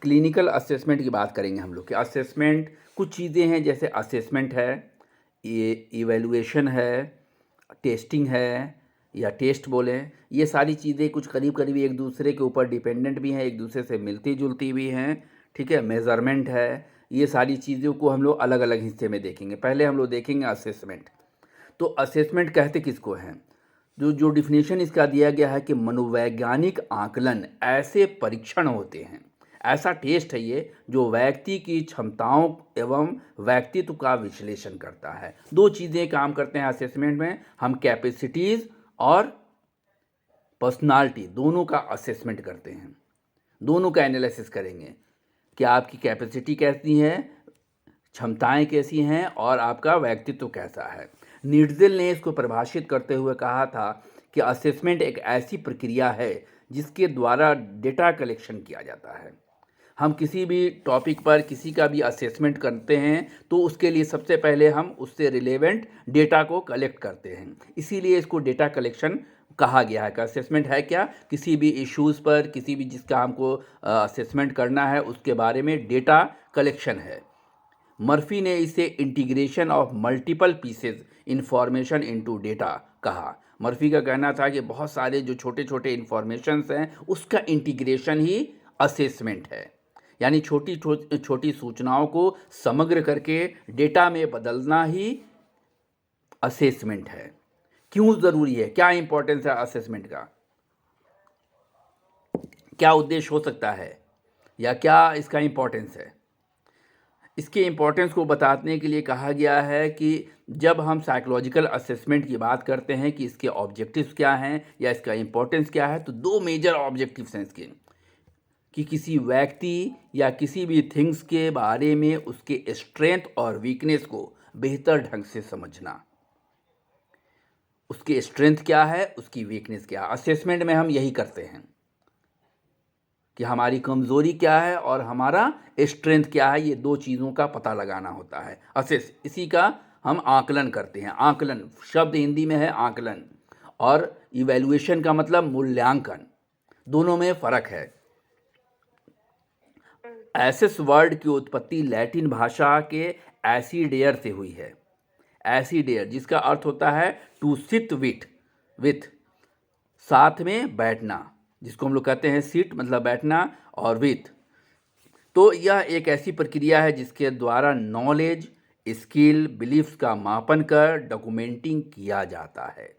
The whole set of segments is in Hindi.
क्लिनिकल असेसमेंट की बात करेंगे हम लोग कि असेसमेंट कुछ चीज़ें हैं, जैसे असेसमेंट है, ये इवैल्यूएशन है, टेस्टिंग है या टेस्ट बोलें, ये सारी चीज़ें कुछ करीब करीब एक दूसरे के ऊपर डिपेंडेंट भी हैं, एक दूसरे से मिलती जुलती भी हैं। ठीक है, मेज़रमेंट है, ये सारी चीज़ों को हम लोग अलग अलग हिस्से में देखेंगे। पहले हम लोग देखेंगे असेसमेंट। तो असेसमेंट कहते किसको हैं? जो जो डिफिनेशन इसका दिया गया है कि मनोवैज्ञानिक आकलन ऐसे परीक्षण होते हैं, ऐसा टेस्ट है ये जो व्यक्ति की क्षमताओं एवं व्यक्तित्व का विश्लेषण करता है। दो चीज़ें काम करते हैं असेसमेंट में, हम कैपेसिटीज़ और पर्सनालिटी दोनों का असेसमेंट करते हैं, दोनों का एनालिसिस करेंगे कि आपकी कैपेसिटी कैसी है, क्षमताएं कैसी हैं और आपका व्यक्तित्व कैसा है। निर्जिल ने इसको परिभाषित करते हुए कहा था कि असेसमेंट एक ऐसी प्रक्रिया है जिसके द्वारा डेटा कलेक्शन किया जाता है। हम किसी भी टॉपिक पर किसी का भी असेसमेंट करते हैं तो उसके लिए सबसे पहले हम उससे रिलेवेंट डेटा को कलेक्ट करते हैं, इसीलिए इसको डेटा कलेक्शन कहा गया है। कि असेसमेंट है क्या? किसी भी इश्यूज़ पर, किसी भी जिसका हमको असेसमेंट करना है उसके बारे में डेटा कलेक्शन है। मर्फी ने इसे integration of multiple pieces information into data कहा। मर्फी का कहना था कि बहुत सारे जो छोटे छोटे इंफॉर्मेशंस हैं उसका इंटीग्रेशन ही असेसमेंट है, यानी छोटी छोटी सूचनाओं को समग्र करके डेटा में बदलना ही असेसमेंट है। क्यों ज़रूरी है, क्या इंपॉर्टेंस है असेसमेंट का, क्या उद्देश्य हो सकता है या क्या इसका इंपॉर्टेंस है? इसके इम्पोर्टेंस को बताने के लिए कहा गया है कि जब हम साइकोलॉजिकल असेसमेंट की बात करते हैं कि इसके ऑब्जेक्टिव्स क्या हैं या इसका इम्पोर्टेंस क्या है, तो दो मेजर ऑब्जेक्टिव्स हैं इसके कि किसी व्यक्ति या किसी भी थिंग्स के बारे में उसके स्ट्रेंथ और वीकनेस को बेहतर ढंग से समझना। उसकी स्ट्रेंथ क्या है, उसकी वीकनेस क्या है। असेसमेंट में हम यही करते हैं कि हमारी कमज़ोरी क्या है और हमारा स्ट्रेंथ क्या है, ये दो चीज़ों का पता लगाना होता है। असेस, इसी का हम आकलन करते हैं। आकलन शब्द हिंदी में है आकलन, और इवैल्यूएशन का मतलब मूल्यांकन, दोनों में फ़र्क है। एसेस वर्ड की उत्पत्ति लैटिन भाषा के एसिडेयर से हुई है। एसिडेयर जिसका अर्थ होता है टू सिट विथ साथ में बैठना, जिसको हम लोग कहते हैं सिट मतलब बैठना और विथ। तो यह एक ऐसी प्रक्रिया है जिसके द्वारा नॉलेज, स्किल, बिलीफ्स का मापन कर डॉक्यूमेंटिंग किया जाता है।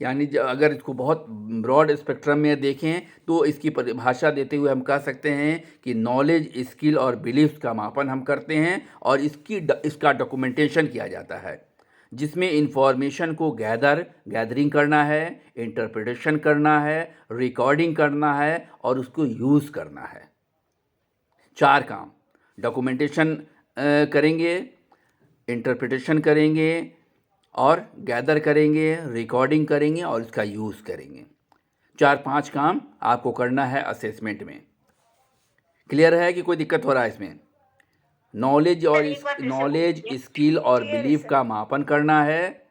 यानी अगर इसको बहुत ब्रॉड स्पेक्ट्रम में देखें तो इसकी परिभाषा देते हुए हम कह सकते हैं कि नॉलेज, स्किल और बिलीफ्स का मापन हम करते हैं और इसका डॉक्यूमेंटेशन किया जाता है, जिसमें इंफॉर्मेशन को गैदरिंग करना है, इंटरप्रिटेशन करना है, रिकॉर्डिंग करना है और उसको यूज़ करना है। चार काम: डॉक्यूमेंटेशन करेंगे, इंटरप्रिटेशन करेंगे और गैदर करेंगे, रिकॉर्डिंग करेंगे और इसका यूज़ करेंगे। 4-5 काम आपको करना है असेसमेंट में। क्लियर है कि कोई दिक्कत हो रहा है इसमें? नॉलेज, स्किल और बिलीफ का मापन करना है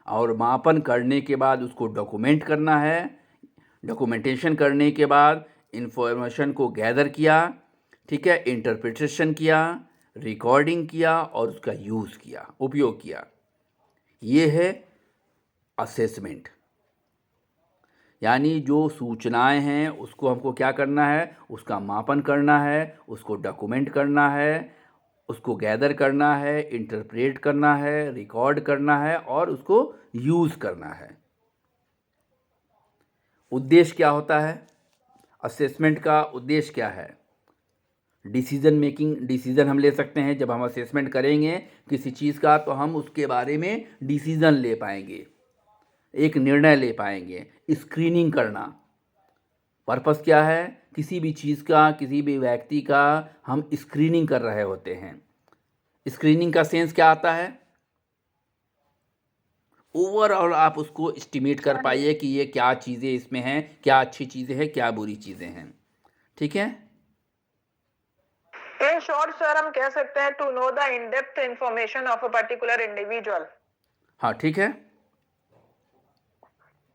और मापन करने के बाद उसको डॉक्यूमेंट करना है। डॉक्यूमेंटेशन करने के बाद इंफॉर्मेशन को गैदर किया, ठीक है, इंटरप्रिटेशन किया, रिकॉर्डिंग किया और उसका यूज़ किया, उपयोग किया। ये है असेसमेंट। यानी जो सूचनाएं हैं उसको हमको क्या करना है, उसका मापन करना है, उसको डॉक्यूमेंट करना है, उसको गैदर करना है, इंटरप्रेट करना है, रिकॉर्ड करना है और उसको यूज़ करना है। उद्देश्य क्या होता है असेसमेंट का? उद्देश्य क्या है? डिसीज़न हम ले सकते हैं। जब हम असेसमेंट करेंगे किसी चीज़ का तो हम उसके बारे में डिसीज़न ले पाएंगे, एक निर्णय ले पाएंगे। स्क्रीनिंग करना, पर्पस क्या है? किसी भी चीज़ का, किसी भी व्यक्ति का हम स्क्रीनिंग कर रहे होते हैं। स्क्रीनिंग का सेंस क्या आता है? ओवरऑल आप उसको एस्टिमेट कर पाइए कि ये क्या चीज़ें इसमें हैं, क्या अच्छी चीज़ें हैं, क्या बुरी चीज़ें हैं। ठीक है, इन शॉर्ट सर हम कह सकते हैं to know the in depth information of a particular individual. हाँ ठीक है।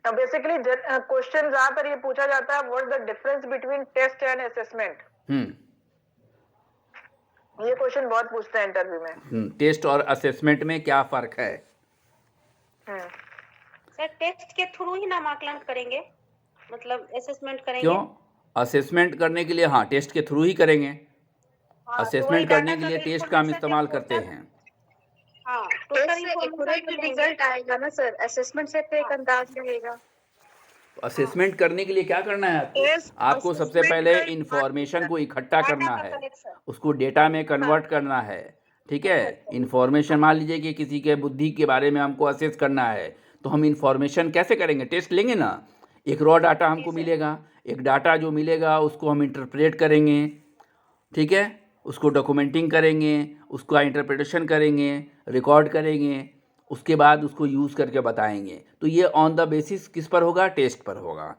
बेसिकली क्वेश्चन जहां पर ये पूछा जाता है what the difference between test and assessment. ये क्वेश्चन बहुत पूछते हैं इंटरव्यू में। टेस्ट और असेसमेंट में क्या फ़र्क है? सर टेस्ट के थ्रू ही नामांकन करेंगे, मतलब असेसमेंट करेंगे। क्यों? असेसमेंट करने के लिए हाँ टेस्ट के थ्रू ही करेंगे। हाँ, तो वही असेसमेंट डाटा करने के का लिए तो टेस्ट का हम information इस्तेमाल जब करते होता- हैं। हाँ, टेस्ट टोटल से इन्फॉर्मेशन एक्यूरेट भी देंगे। रिजल्ट आएगा ना सर, असेसमेंट से तो एक अंदाज रहेगा। असेसमेंट करने के लिए क्या करना है आपको? Yes, आपको सबसे assessment पहले का एक इंफॉर्मेशन को इकट्ठा डाटा करना का है, कलेक्शन। उसको डेटा में कन्वर्ट करना है, ठीक है। इंफॉर्मेशन मान लीजिए कि किसी के बुद्धि के बारे में हमको असेस करना है, तो हम इंफॉर्मेशन कैसे करेंगे? टेस्ट लेंगे ना। एक रॉ डाटा हमको मिलेगा, एक डाटा जो मिलेगा उसको हम इंटरप्रेट करेंगे, ठीक है, उसको डॉक्यूमेंटिंग करेंगे, उसका इंटरप्रिटेशन करेंगे, रिकॉर्ड करेंगे, उसके बाद उसको यूज़ करके बताएंगे। तो ये ऑन द बेसिस किस पर होगा? टेस्ट पर होगा।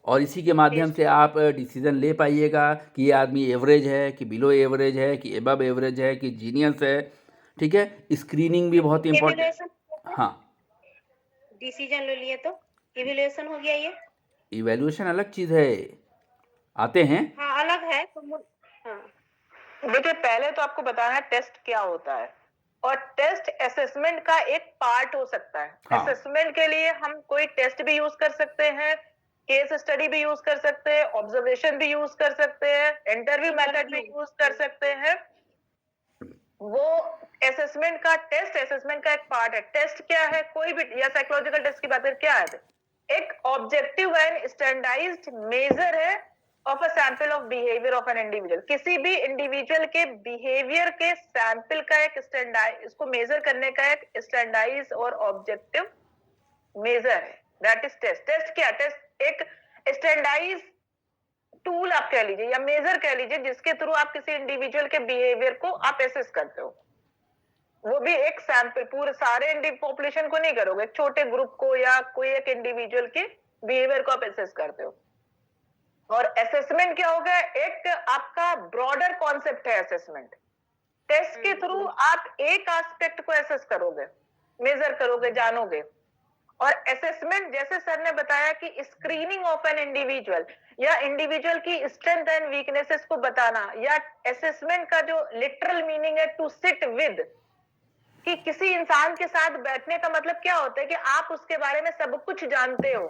और इसी के माध्यम से आप डिसीज़न ले पाइएगा कि ये आदमी एवरेज है कि बिलो एवरेज है कि एबव एवरेज है कि जीनियस है, ठीक है। स्क्रीनिंग भी बहुत इम्पोर्टेंट। इवैल्यूएशन हाँ, डिसीजन ले लिए तो इवैल्यूएशन हो गया ये। इवैल्यूएशन अलग चीज़ है, आते हैं। हाँ, अलग है तो हाँ, देखिए पहले तो आपको बताना है टेस्ट क्या होता है, और टेस्ट असेसमेंट का एक पार्ट हो सकता है। हाँ। असेसमेंट के लिए हम कोई टेस्ट भी यूज कर सकते हैं, केस स्टडी भी यूज कर सकते हैं, ऑब्जर्वेशन भी यूज कर सकते हैं, इंटरव्यू मेथड भी यूज कर सकते हैं। वो असेसमेंट का टेस्ट असेसमेंट का एक पार्ट है। टेस्ट क्या है? कोई भी, या साइकोलॉजिकल टेस्ट की बात करें, क्या है? एक ऑब्जेक्टिव एंड स्टैंडर्डाइज्ड मेजर है of a sample of behaviour of an individual. किसी भी इंडिविजुअल के बिहेवियर के सैंपल का एक स्टैंडर्ड, इसको मेजर करने का एक स्टैंडर्डाइज और ऑब्जेक्टिव मेजर है, दैट इज टेस्ट। टेस्ट क्या? टेस्ट एक स्टैंडर्डाइज टूल आप कह लीजिए या मेजर कह लीजिए, जिसके थ्रू आप किसी इंडिविजुअल के बिहेवियर को आप एसेस करते हो। वो भी एक सैंपल, पूरे सारे पॉपुलेशन को नहीं करोगे, एक छोटे ग्रुप को या कोई एक इंडिविजुअल के बिहेवियर को आप एसेस करते हो। और असेसमेंट क्या होगा? एक आपका ब्रॉडर कॉन्सेप्ट है असेसमेंट। टेस्ट के थ्रू आप एक एस्पेक्ट को एसेस करोगे, मेजर करोगे, जानोगे। और असेसमेंट, जैसे सर ने बताया कि स्क्रीनिंग ऑफ एन इंडिविजुअल या इंडिविजुअल की स्ट्रेंथ एंड वीकनेसेस को बताना, या असेसमेंट का जो लिटरल मीनिंग है टू सिट विद, कि किसी इंसान के साथ बैठने का मतलब क्या होता है कि आप उसके बारे में सब कुछ जानते हो।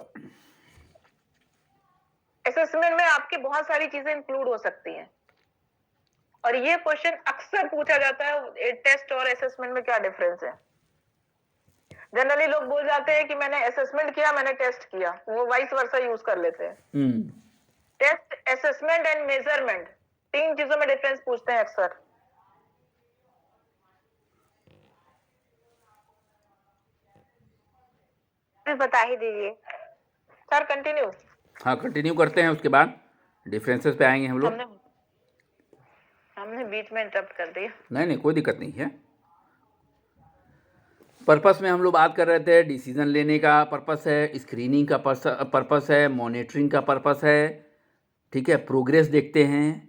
असेसमेंट में आपकी बहुत सारी चीजें इंक्लूड हो सकती हैं, और ये क्वेश्चन अक्सर पूछा जाता है, टेस्ट और असेसमेंट में क्या डिफरेंस है। जनरली लोग बोल जाते हैं कि मैंने असेसमेंट किया, मैंने टेस्ट किया, वो वाइस वर्सा यूज कर लेते हैं। टेस्ट, असेसमेंट एंड मेजरमेंट, तीन चीजों में डिफरेंस पूछते हैं अक्सर। बता ही दीजिए सर, कंटिन्यू। हाँ, कंटिन्यू करते हैं, उसके बाद डिफरेंसेस पे आएंगे हम लोग। हमने बीच में इंटरप्ट कर दिया। नहीं, कोई दिक्कत नहीं है। पर्पस में हम लोग बात कर रहे थे, डिसीज़न लेने का पर्पस है, स्क्रीनिंग का पर्पस है, मॉनिटरिंग का पर्पस है, ठीक है, प्रोग्रेस देखते हैं,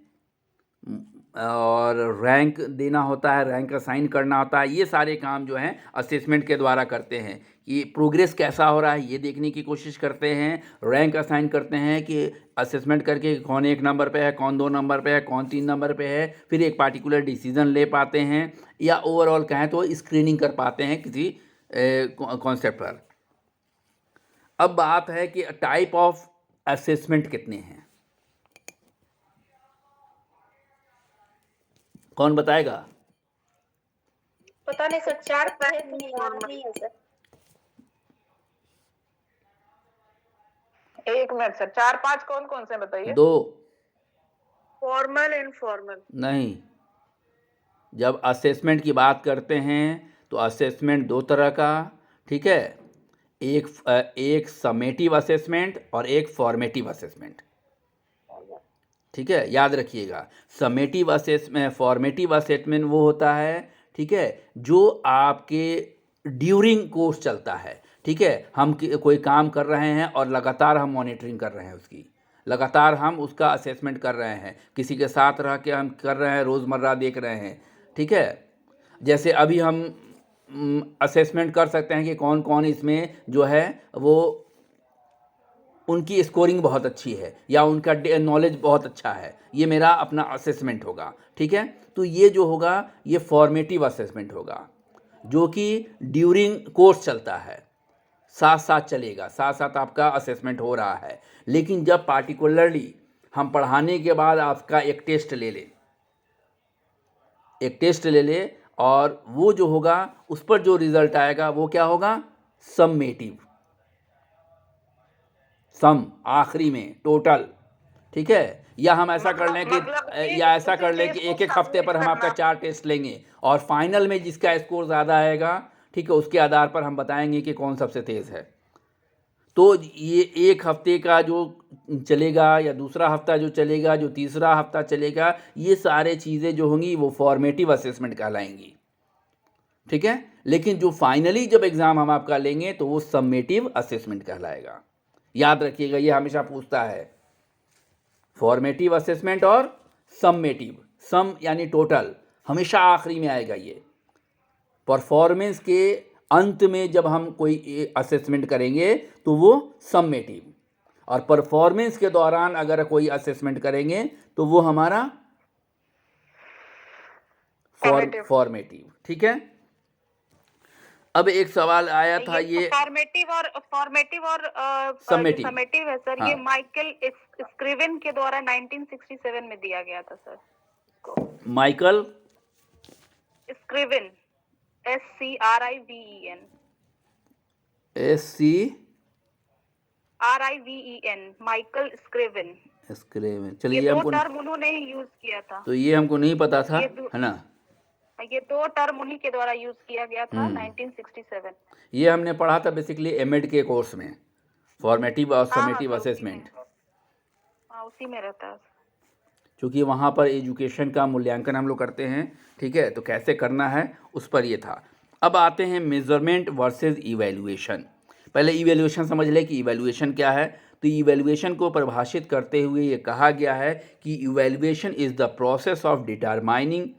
और रैंक देना होता है, रैंक असाइन करना होता है। ये सारे काम जो हैं असेसमेंट के द्वारा करते हैं कि प्रोग्रेस कैसा हो रहा है ये देखने की कोशिश करते हैं, रैंक असाइन करते हैं कि असेसमेंट करके कौन 1 नंबर पे है, कौन 2 नंबर पे है, कौन 3 नंबर पे है, फिर एक पार्टिकुलर डिसीज़न ले पाते हैं, या ओवरऑल कहें तो स्क्रीनिंग कर पाते हैं किसी कॉन्सेप्ट पर। अब बात है कि टाइप ऑफ असेसमेंट कितने हैं, कौन बताएगा? पता नहीं सर, 4 पढ़े थे, याद नहीं है सर। एक मिनट सर, 4-5 कौन कौन से बताइए? 2 फॉर्मल, इनफॉर्मल। नहीं, जब असेसमेंट की बात करते हैं तो असेसमेंट 2 तरह का, ठीक है, एक समेटिव असेसमेंट और एक फॉर्मेटिव असेसमेंट, ठीक है, याद रखिएगा। समेटिव असेसमेंट, फॉर्मेटिव असेसमेंट वो होता है, ठीक है, जो आपके ड्यूरिंग कोर्स चलता है, ठीक है, हम कोई काम कर रहे हैं और लगातार हम मॉनिटरिंग कर रहे हैं उसकी, लगातार हम उसका असेसमेंट कर रहे हैं, किसी के साथ रह के हम कर रहे हैं, रोज़मर्रा देख रहे हैं, ठीक है। जैसे अभी हम असेसमेंट कर सकते हैं कि कौन कौन इसमें जो है वो उनकी स्कोरिंग बहुत अच्छी है या उनका नॉलेज बहुत अच्छा है, ये मेरा अपना असेसमेंट होगा। ठीक है, तो ये जो होगा ये फॉर्मेटिव असेसमेंट होगा, जो कि ड्यूरिंग कोर्स चलता है, साथ साथ चलेगा, साथ साथ आपका असेसमेंट हो रहा है। लेकिन जब पार्टिकुलरली हम पढ़ाने के बाद आपका एक टेस्ट ले लें, एक टेस्ट ले ले, और वो जो होगा उस पर जो रिजल्ट आएगा वो क्या होगा, सम्मेटिव, सम आखिरी में टोटल। ठीक है, या हम ऐसा कर लें कि या ऐसा कर लें कि एक एक हफ्ते पर हम आपका 4 टेस्ट लेंगे और फाइनल में जिसका स्कोर ज़्यादा आएगा, ठीक है, उसके आधार पर हम बताएंगे कि कौन सबसे तेज़ है। तो ये एक हफ्ते का जो चलेगा या दूसरा हफ्ता जो चलेगा, जो तीसरा हफ्ता चलेगा, ये सारे चीज़ें जो होंगी वो फॉर्मेटिव असेसमेंट कहलाएंगी। ठीक है, लेकिन जो फाइनली जब एग्ज़ाम हम आपका लेंगे तो वो सम्मेटिव असेसमेंट कहलाएगा। याद रखिएगा, ये हमेशा पूछता है, फॉर्मेटिव असेसमेंट और सम्मेटिव। सम यानी टोटल, हमेशा आखिरी में आएगा ये। परफॉर्मेंस के अंत में जब हम कोई असेसमेंट करेंगे तो वो सम्मेटिव, और परफॉर्मेंस के दौरान अगर कोई असेसमेंट करेंगे तो वो हमारा फॉर्मेटिव। ठीक है, अब एक सवाल आया था, ये फॉर्मेटिव और Summative। समेटिव है सर। हाँ। ये माइकल स्क्रिवेन के द्वारा 1967 में दिया गया था sir. Michael Scriven, SCRIVEN, Michael Scriven. SCRIVEN। चलिए, ये ये दो हमको टर्म उन्होंने ही यूज किया था। तो ये हमको नहीं पता था, है ना। ये दो टर्म उन्हीं के द्वारा यूज किया गया था 1967। ये हमने पढ़ा था बेसिकली एमएड के कोर्स में, फॉर्मेटिव और हाँ, समेटिव हाँ, तो असेसमेंट, उसी में रहता है। क्योंकि वहाँ पर एजुकेशन का मूल्यांकन हम लोग करते हैं। ठीक है, तो कैसे करना है उस पर ये था। अब आते हैं मेजरमेंट वर्सेस इवैल्यूएशन। पहले इवैल्यूएशन समझ लें कि इवैल्यूएशन क्या है। तो इवैल्यूएशन को परिभाषित करते हुए ये कहा गया है कि evaluation is the process of determining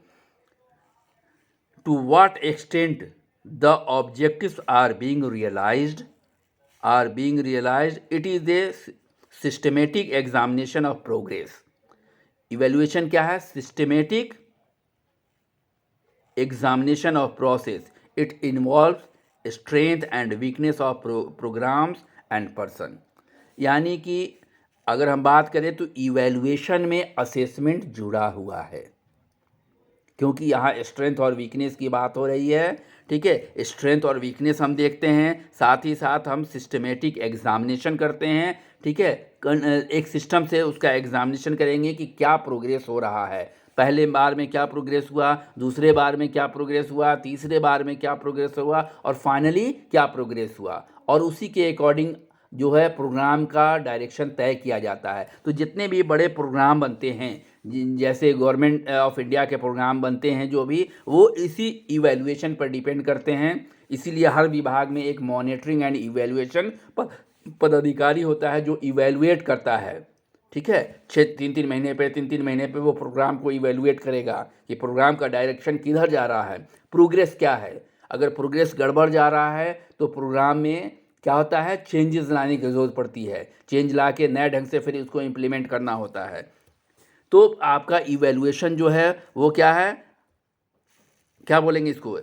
to what extent the objectives are being realized. It is a systematic examination of progress. Evaluation क्या है? Systematic examination of process. It involves strength and weakness of programs and person. यानी कि अगर हम बात करें तो इवैल्यूएशन में असेसमेंट जुड़ा हुआ है, क्योंकि यहाँ स्ट्रेंथ और वीकनेस की बात हो रही है। ठीक है, स्ट्रेंथ और वीकनेस हम देखते हैं, साथ ही साथ हम सिस्टमेटिक एग्जामिनेशन करते हैं। ठीक है, एक सिस्टम से उसका एग्जामिनेशन करेंगे कि क्या प्रोग्रेस हो रहा है, पहले बार में क्या प्रोग्रेस हुआ, दूसरे बार में क्या प्रोग्रेस हुआ, तीसरे बार में क्या प्रोग्रेस हुआ, और फाइनली क्या प्रोग्रेस हुआ, और उसी के अकॉर्डिंग जो है प्रोग्राम का डायरेक्शन तय किया जाता है। तो जितने भी बड़े प्रोग्राम बनते हैं, जैसे गवर्नमेंट ऑफ इंडिया के प्रोग्राम बनते हैं, जो भी, वो इसी इवैल्यूएशन पर डिपेंड करते हैं। इसीलिए हर विभाग में एक मॉनिटरिंग एंड इवैल्यूएशन पदाधिकारी होता है जो इवैल्यूएट करता है। ठीक है, 3-3 महीने पे वो प्रोग्राम को इवैल्यूएट करेगा कि प्रोग्राम का डायरेक्शन किधर जा रहा है, प्रोग्रेस क्या है। अगर प्रोग्रेस गड़बड़ जा रहा है तो प्रोग्राम में क्या होता है, चेंजेस लाने की ज़रूरत पड़ती है, चेंज ला के नए ढंग से फिर उसको इम्प्लीमेंट करना होता है। तो आपका इवैल्यूएशन जो है वो क्या है, क्या बोलेंगे इसको,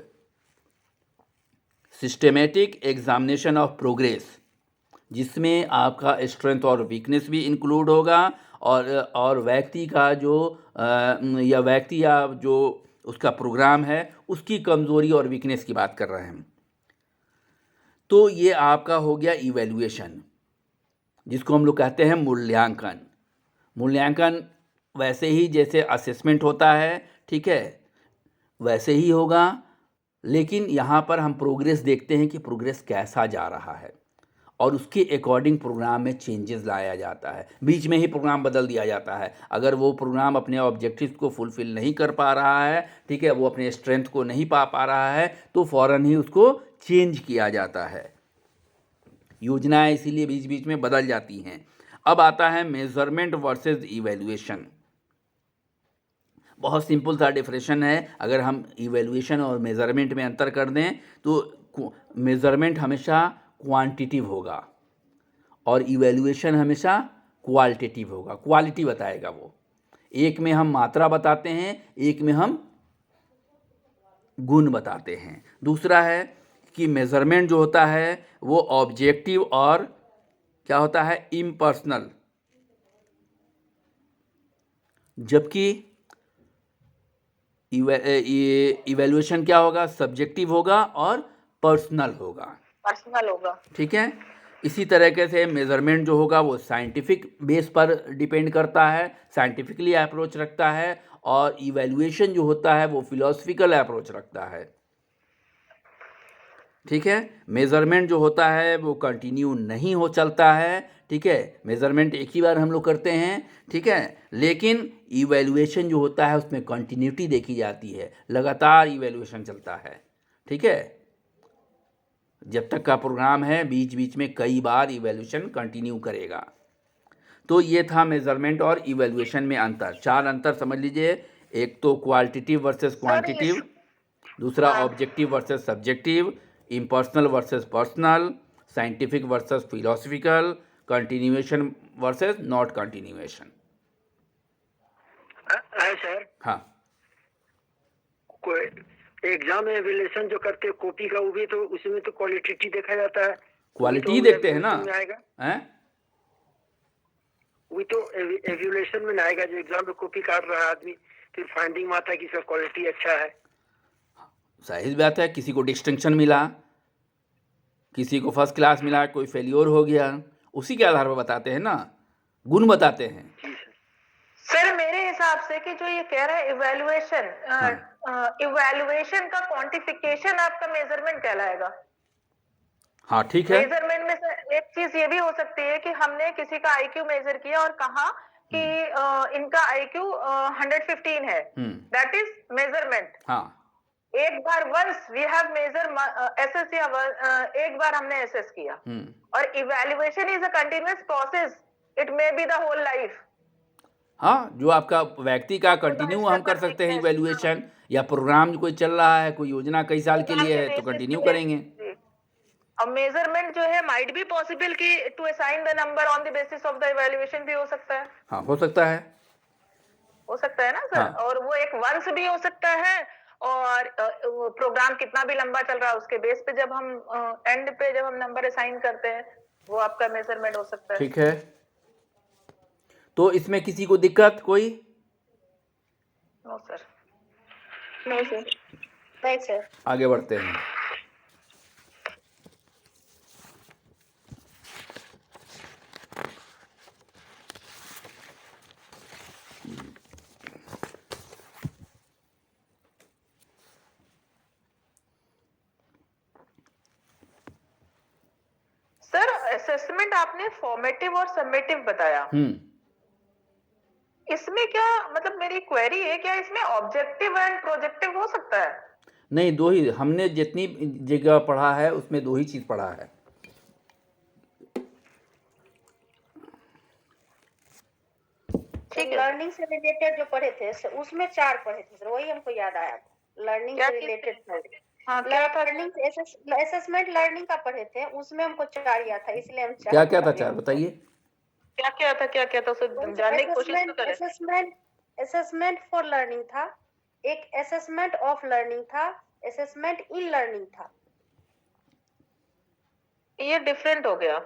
सिस्टेमेटिक एग्जामिनेशन ऑफ प्रोग्रेस, जिसमें आपका स्ट्रेंथ और वीकनेस भी इंक्लूड होगा, और व्यक्ति का जो या जो उसका प्रोग्राम है उसकी कमज़ोरी और वीकनेस की बात कर रहे हैं। तो ये आपका हो गया इवैल्यूएशन, जिसको हम लोग कहते हैं मूल्यांकन। मूल्यांकन वैसे ही जैसे असेसमेंट होता है, ठीक है, वैसे ही होगा, लेकिन यहाँ पर हम प्रोग्रेस देखते हैं कि प्रोग्रेस कैसा जा रहा है, और उसके अकॉर्डिंग प्रोग्राम में चेंजेस लाया जाता है। बीच में ही प्रोग्राम बदल दिया जाता है अगर वो प्रोग्राम अपने ऑब्जेक्टिव्स को फुलफ़िल नहीं कर पा रहा है, ठीक है, वो अपने स्ट्रेंथ को नहीं पा रहा है, तो फ़ौरन ही उसको चेंज किया जाता है। योजनाएं इसीलिए बीच बीच में बदल जाती हैं। अब आता है मेजरमेंट वर्सेस इवैल्यूएशन। बहुत सिंपल सा डिफरेंशन है। अगर हम इवैल्यूएशन और मेजरमेंट में अंतर कर दें तो मेजरमेंट हमेशा क्वांटिटिव होगा और इवैल्यूएशन हमेशा क्वालिटेटिव होगा, क्वालिटी बताएगा वो। एक में हम मात्रा बताते हैं, एक में हम गुण बताते हैं। दूसरा है कि मेज़रमेंट जो होता है वो ऑब्जेक्टिव और क्या होता है, इम्पर्सनल, जबकि इवैल्यूएशन क्या होगा, सब्जेक्टिव होगा और पर्सनल होगा। पर्सनल होगा। ठीक है। इसी तरीके से मेज़रमेंट जो होगा वो साइंटिफिक बेस पर डिपेंड करता है, साइंटिफिकली अप्रोच रखता है, और इवैल्यूएशन जो होता है वो फिलोसफिकल अप्रोच रखता है। ठीक है। मेज़रमेंट जो होता है वो कंटिन्यू नहीं हो चलता है। ठीक है, मेज़रमेंट एक ही बार हम लोग करते हैं। ठीक है, लेकिन इवैल्यूएशन जो होता है उसमें कंटिन्यूटी देखी जाती है, लगातार इवैल्यूएशन चलता है। ठीक है, जब तक का प्रोग्राम है बीच बीच में कई बार इवैल्यूएशन कंटिन्यू करेगा। तो ये था मेज़रमेंट और इवैल्यूएशन में अंतर। 4 अंतर समझ लीजिए। एक तो क्वालिटेटिव वर्सेस क्वांटिटिव, दूसरा objective versus subjective, impersonal versus personal, scientific versus philosophical, continuation versus not continuation. है सर। हाँ, कोई एग्जाम में एवेल्यूएशन जो करते हैं कॉपी का, वो भी तो उसमें तो क्वालिटेटिव देखा जाता है। क्वालिटी देखते हैं ना, evaluation में आएगा, हैं? वही तो एवेल्यूएशन में आएगा। जो एग्जाम में कॉपी काट रहा है आदमी, फिर फाइंडिंग में आता है कि इसका क्वालिटी अच्छा है। जाहिर बात है, किसी को डिस्टिंक्शन मिला, किसी को फर्स्ट क्लास मिला, कोई फेल्योर हो गया, उसी के आधार पर बताते हैं ना, गुण बताते हैं। जी सर। सर मेरे हिसाब से कि जो ये कह रहा है इवैल्यूएशन, इवैल्यूएशन का क्वांटिफिकेशन आपका मेजरमेंट कहलाएगा। हाँ, ठीक है। मेजरमेंट में सर एक चीज ये भी हो सकती है कि हमने किसी का आईक्यू मेजर किया और कहा कि इनका आईक्यू 115 है, दैट इज मेजरमेंट। हाँ, एक बार once we have measure SS या एक बार हमने एसएस किया, और evaluation is a continuous process, it may be the whole life. हाँ, जो आपका व्यक्ति का कंटिन्यू हम कर सकते हैं इवैल्यूएशन, या प्रोग्राम कोई चल रहा है, कोई योजना कई साल के लिए है तो कंटिन्यू करेंगे। अब मेजरमेंट जो है माइट बी पॉसिबल कि to assign the number on the basis of the evaluation भी हो सकता है। हाँ, हो सकता है। हो सकता है ना सर। हाँ। और वो एक वंस भी हो सकता है, और प्रोग्राम कितना भी लंबा चल रहा है उसके बेस पे जब हम एंड पे जब हम नंबर असाइन करते हैं वो आपका मेजरमेंट हो सकता है। ठीक है, तो इसमें किसी को दिक्कत कोई? No sir. नहीं सर, नहीं सर। आगे बढ़ते हैं। सर असेसमेंट आपने फॉर्मेटिव और समेटिव बताया, इसमें क्या मतलब, मेरी क्वेरी है क्या इसमें ऑब्जेक्टिव एंड प्रोजेक्टिव हो सकता है? नहीं, दो ही, हमने जितनी जगह पढ़ा है उसमें दो ही चीज पढ़ा है। ठीक है। लर्निंग से रिलेटेड जो पढ़े थे सर, उसमें 4 पढ़े थे सर, वही हमको याद आया। लर्निंग क्या से चीज़? रिलेटेड था। हाँ क्या था? लर्निंग असेसमेंट लर्निंग का पढ़े थे, उसमें हमको 4 याद था, इसलिए हम 4 क्या क्या था 4 बताइए। क्या था उसे जानने की कोशिश तो करें। असेसमेंट फॉर लर्निंग था, एक असेसमेंट ऑफ लर्निंग था, असेसमेंट इन लर्निंग था। ये डिफरेंट हो गया।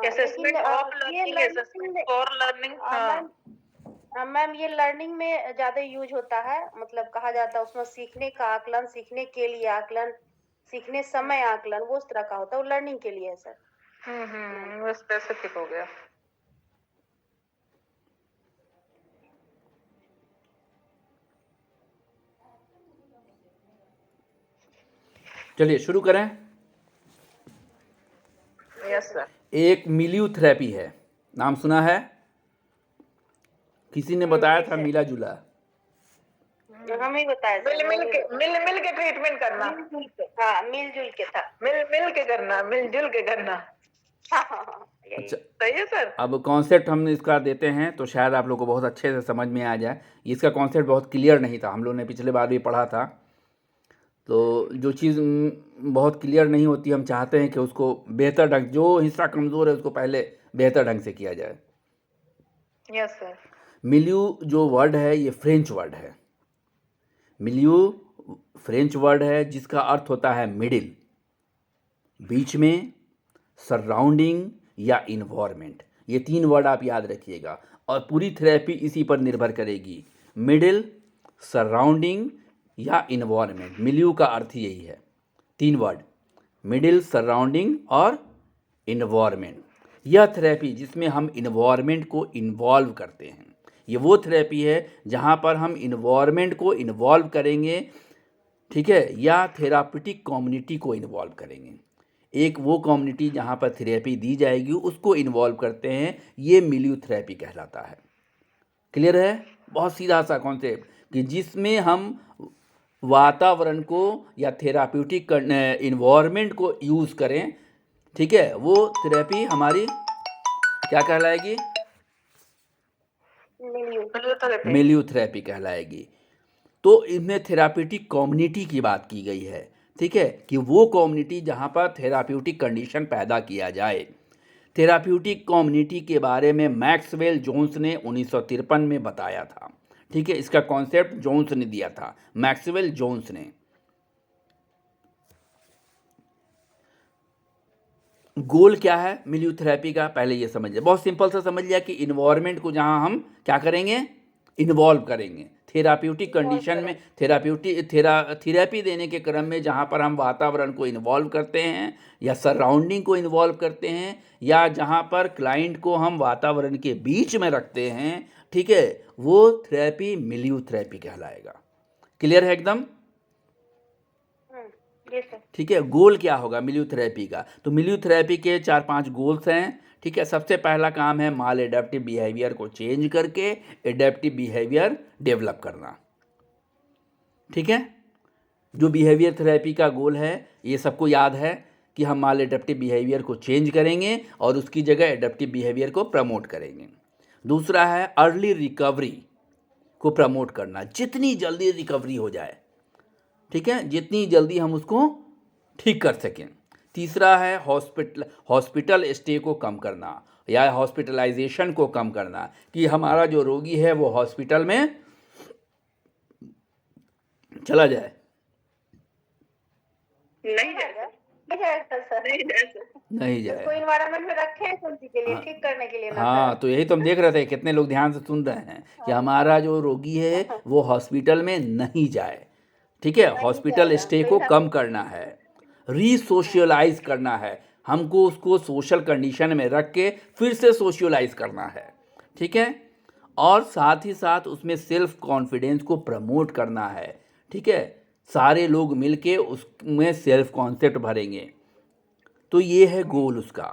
Assessment of learning, assessment for learning. हाँ मैम ये लर्निंग में ज्यादा यूज होता है, मतलब कहा जाता है उसमें सीखने का आकलन, सीखने के लिए आकलन, सीखने समय आकलन, वो उस तरह का होता है, वो लर्निंग के लिए है सर। वो स्पेसिफिक हो गया। चलिए शुरू करें। Yes sir. एक मिलियोथेरेपी है, नाम सुना है? किसी ने बताया था मिला जुला। हम ही बताया सर। मिल के ट्रीटमेंट करना। हाँ, मिलजुल के था। मिल के करना, मिलजुल के करना। अच्छा, सही है सर। अब कॉन्सेप्ट हम इसका देते हैं तो शायद आप लोग को बहुत अच्छे से समझ में आ जाए। इसका कॉन्सेप्ट बहुत क्लियर नहीं था, हम लोग ने पिछले बार भी पढ़ा था। तो जो चीज़ बहुत क्लियर नहीं होती, हम चाहते हैं कि उसको बेहतर ढंग, जो हिस्सा कमज़ोर है उसको पहले बेहतर ढंग से किया जाए। Yes sir. मिल्यू जो वर्ड है ये फ्रेंच वर्ड है। मिल्यू फ्रेंच वर्ड है जिसका अर्थ होता है मिडिल, बीच में, सराउंडिंग या इन्वायरमेंट। ये 3 वर्ड आप याद रखिएगा और पूरी थेरेपी इसी पर निर्भर करेगी, मिडिल, सराउंडिंग या इन्वायरमेंट। मिल्यू का अर्थ यही है, 3 वर्ड, मिडिल, सराउंडिंग और इन्वायरमेंट। यह थेरेपी जिसमें हम इन्वायरमेंट को इन्वॉल्व करते हैं, ये वो थेरेपी है जहाँ पर हम इन्वायरमेंट को इन्वॉल्व करेंगे, ठीक है, या थेरापिटिक कम्युनिटी को इन्वॉल्व करेंगे। एक वो कम्युनिटी जहाँ पर थेरेपी दी जाएगी उसको इन्वॉल्व करते हैं, ये मिल्यू थेरेपी कहलाता है। क्लियर है? बहुत सीधा सा कॉन्सेप्ट कि जिसमें हम वातावरण को या थेराप्यूटिक इन्वायरमेंट को यूज़ करें, ठीक है, वो थेरेपी हमारी क्या कहलाएगी? मिल्यू थेरेपी कहलाएगी। तो इसमें थेराप्यूटिक कम्युनिटी की बात की गई है, ठीक है, कि वो कम्युनिटी जहाँ पर थेराप्यूटिक कंडीशन पैदा किया जाए। थेराप्यूटिक कम्युनिटी के बारे में मैक्सवेल जोन्स ने 1953 में बताया था, ठीक है, इसका कॉन्सेप्ट जोन्स ने दिया था, मैक्सवेल जोन्स ने। गोल क्या है मिल्यू थेरेपी का, पहले ये समझ लिया, बहुत सिंपल सा समझ लिया कि इन्वायरमेंट को जहाँ हम क्या करेंगे, इन्वॉल्व करेंगे थेराप्यूटिक कंडीशन में, थेरेपी देने के क्रम में जहाँ पर हम वातावरण को इन्वॉल्व करते हैं या सराउंडिंग को इन्वॉल्व करते हैं या जहाँ पर क्लाइंट को हम वातावरण के बीच में रखते हैं, ठीक है, वो थेरेपी मिल्यू थेरेपी कहलाएगा। क्लियर है एकदम? ठीक है। गोल क्या होगा मिल्यू थेरेपी का? तो मिल्यू थेरेपी के 4-5 गोल्स हैं, ठीक है। सबसे पहला काम है माल एडेप्टिव बिहेवियर को चेंज करके एडेप्टिव बिहेवियर डेवलप करना, ठीक है। जो बिहेवियर थेरेपी का गोल है ये सबको याद है कि हम माल एडेप्टिव बिहेवियर को चेंज करेंगे और उसकी जगह एडेप्टिव बिहेवियर को प्रमोट करेंगे। दूसरा है अर्ली रिकवरी को प्रमोट करना, जितनी जल्दी रिकवरी हो जाए, ठीक है, जितनी जल्दी हम उसको ठीक कर सकें। तीसरा है हॉस्पिटल स्टे को कम करना या हॉस्पिटलाइजेशन को कम करना, कि हमारा जो रोगी है वो हॉस्पिटल में चला जाए, नहीं जाएगा नहीं जाए, उसको एनवायरनमेंट में रखे हैं उसी के लिए, ठीक करने के लिए ना। हाँ। तो यही तो हम देख रहे थे, कितने लोग ध्यान से सुन रहे हैं कि हमारा जो रोगी है वो हॉस्पिटल में नहीं जाए, ठीक है। हॉस्पिटल स्टे को कम करना है, रीसोशलाइज करना है, हमको उसको सोशल कंडीशन में रख के फिर से सोशलाइज करना है, ठीक है। और साथ ही साथ उसमें सेल्फ कॉन्फिडेंस को प्रमोट करना है, ठीक है। सारे लोग मिलके उसमें सेल्फ कॉन्सेप्ट भरेंगे। तो ये है गोल उसका।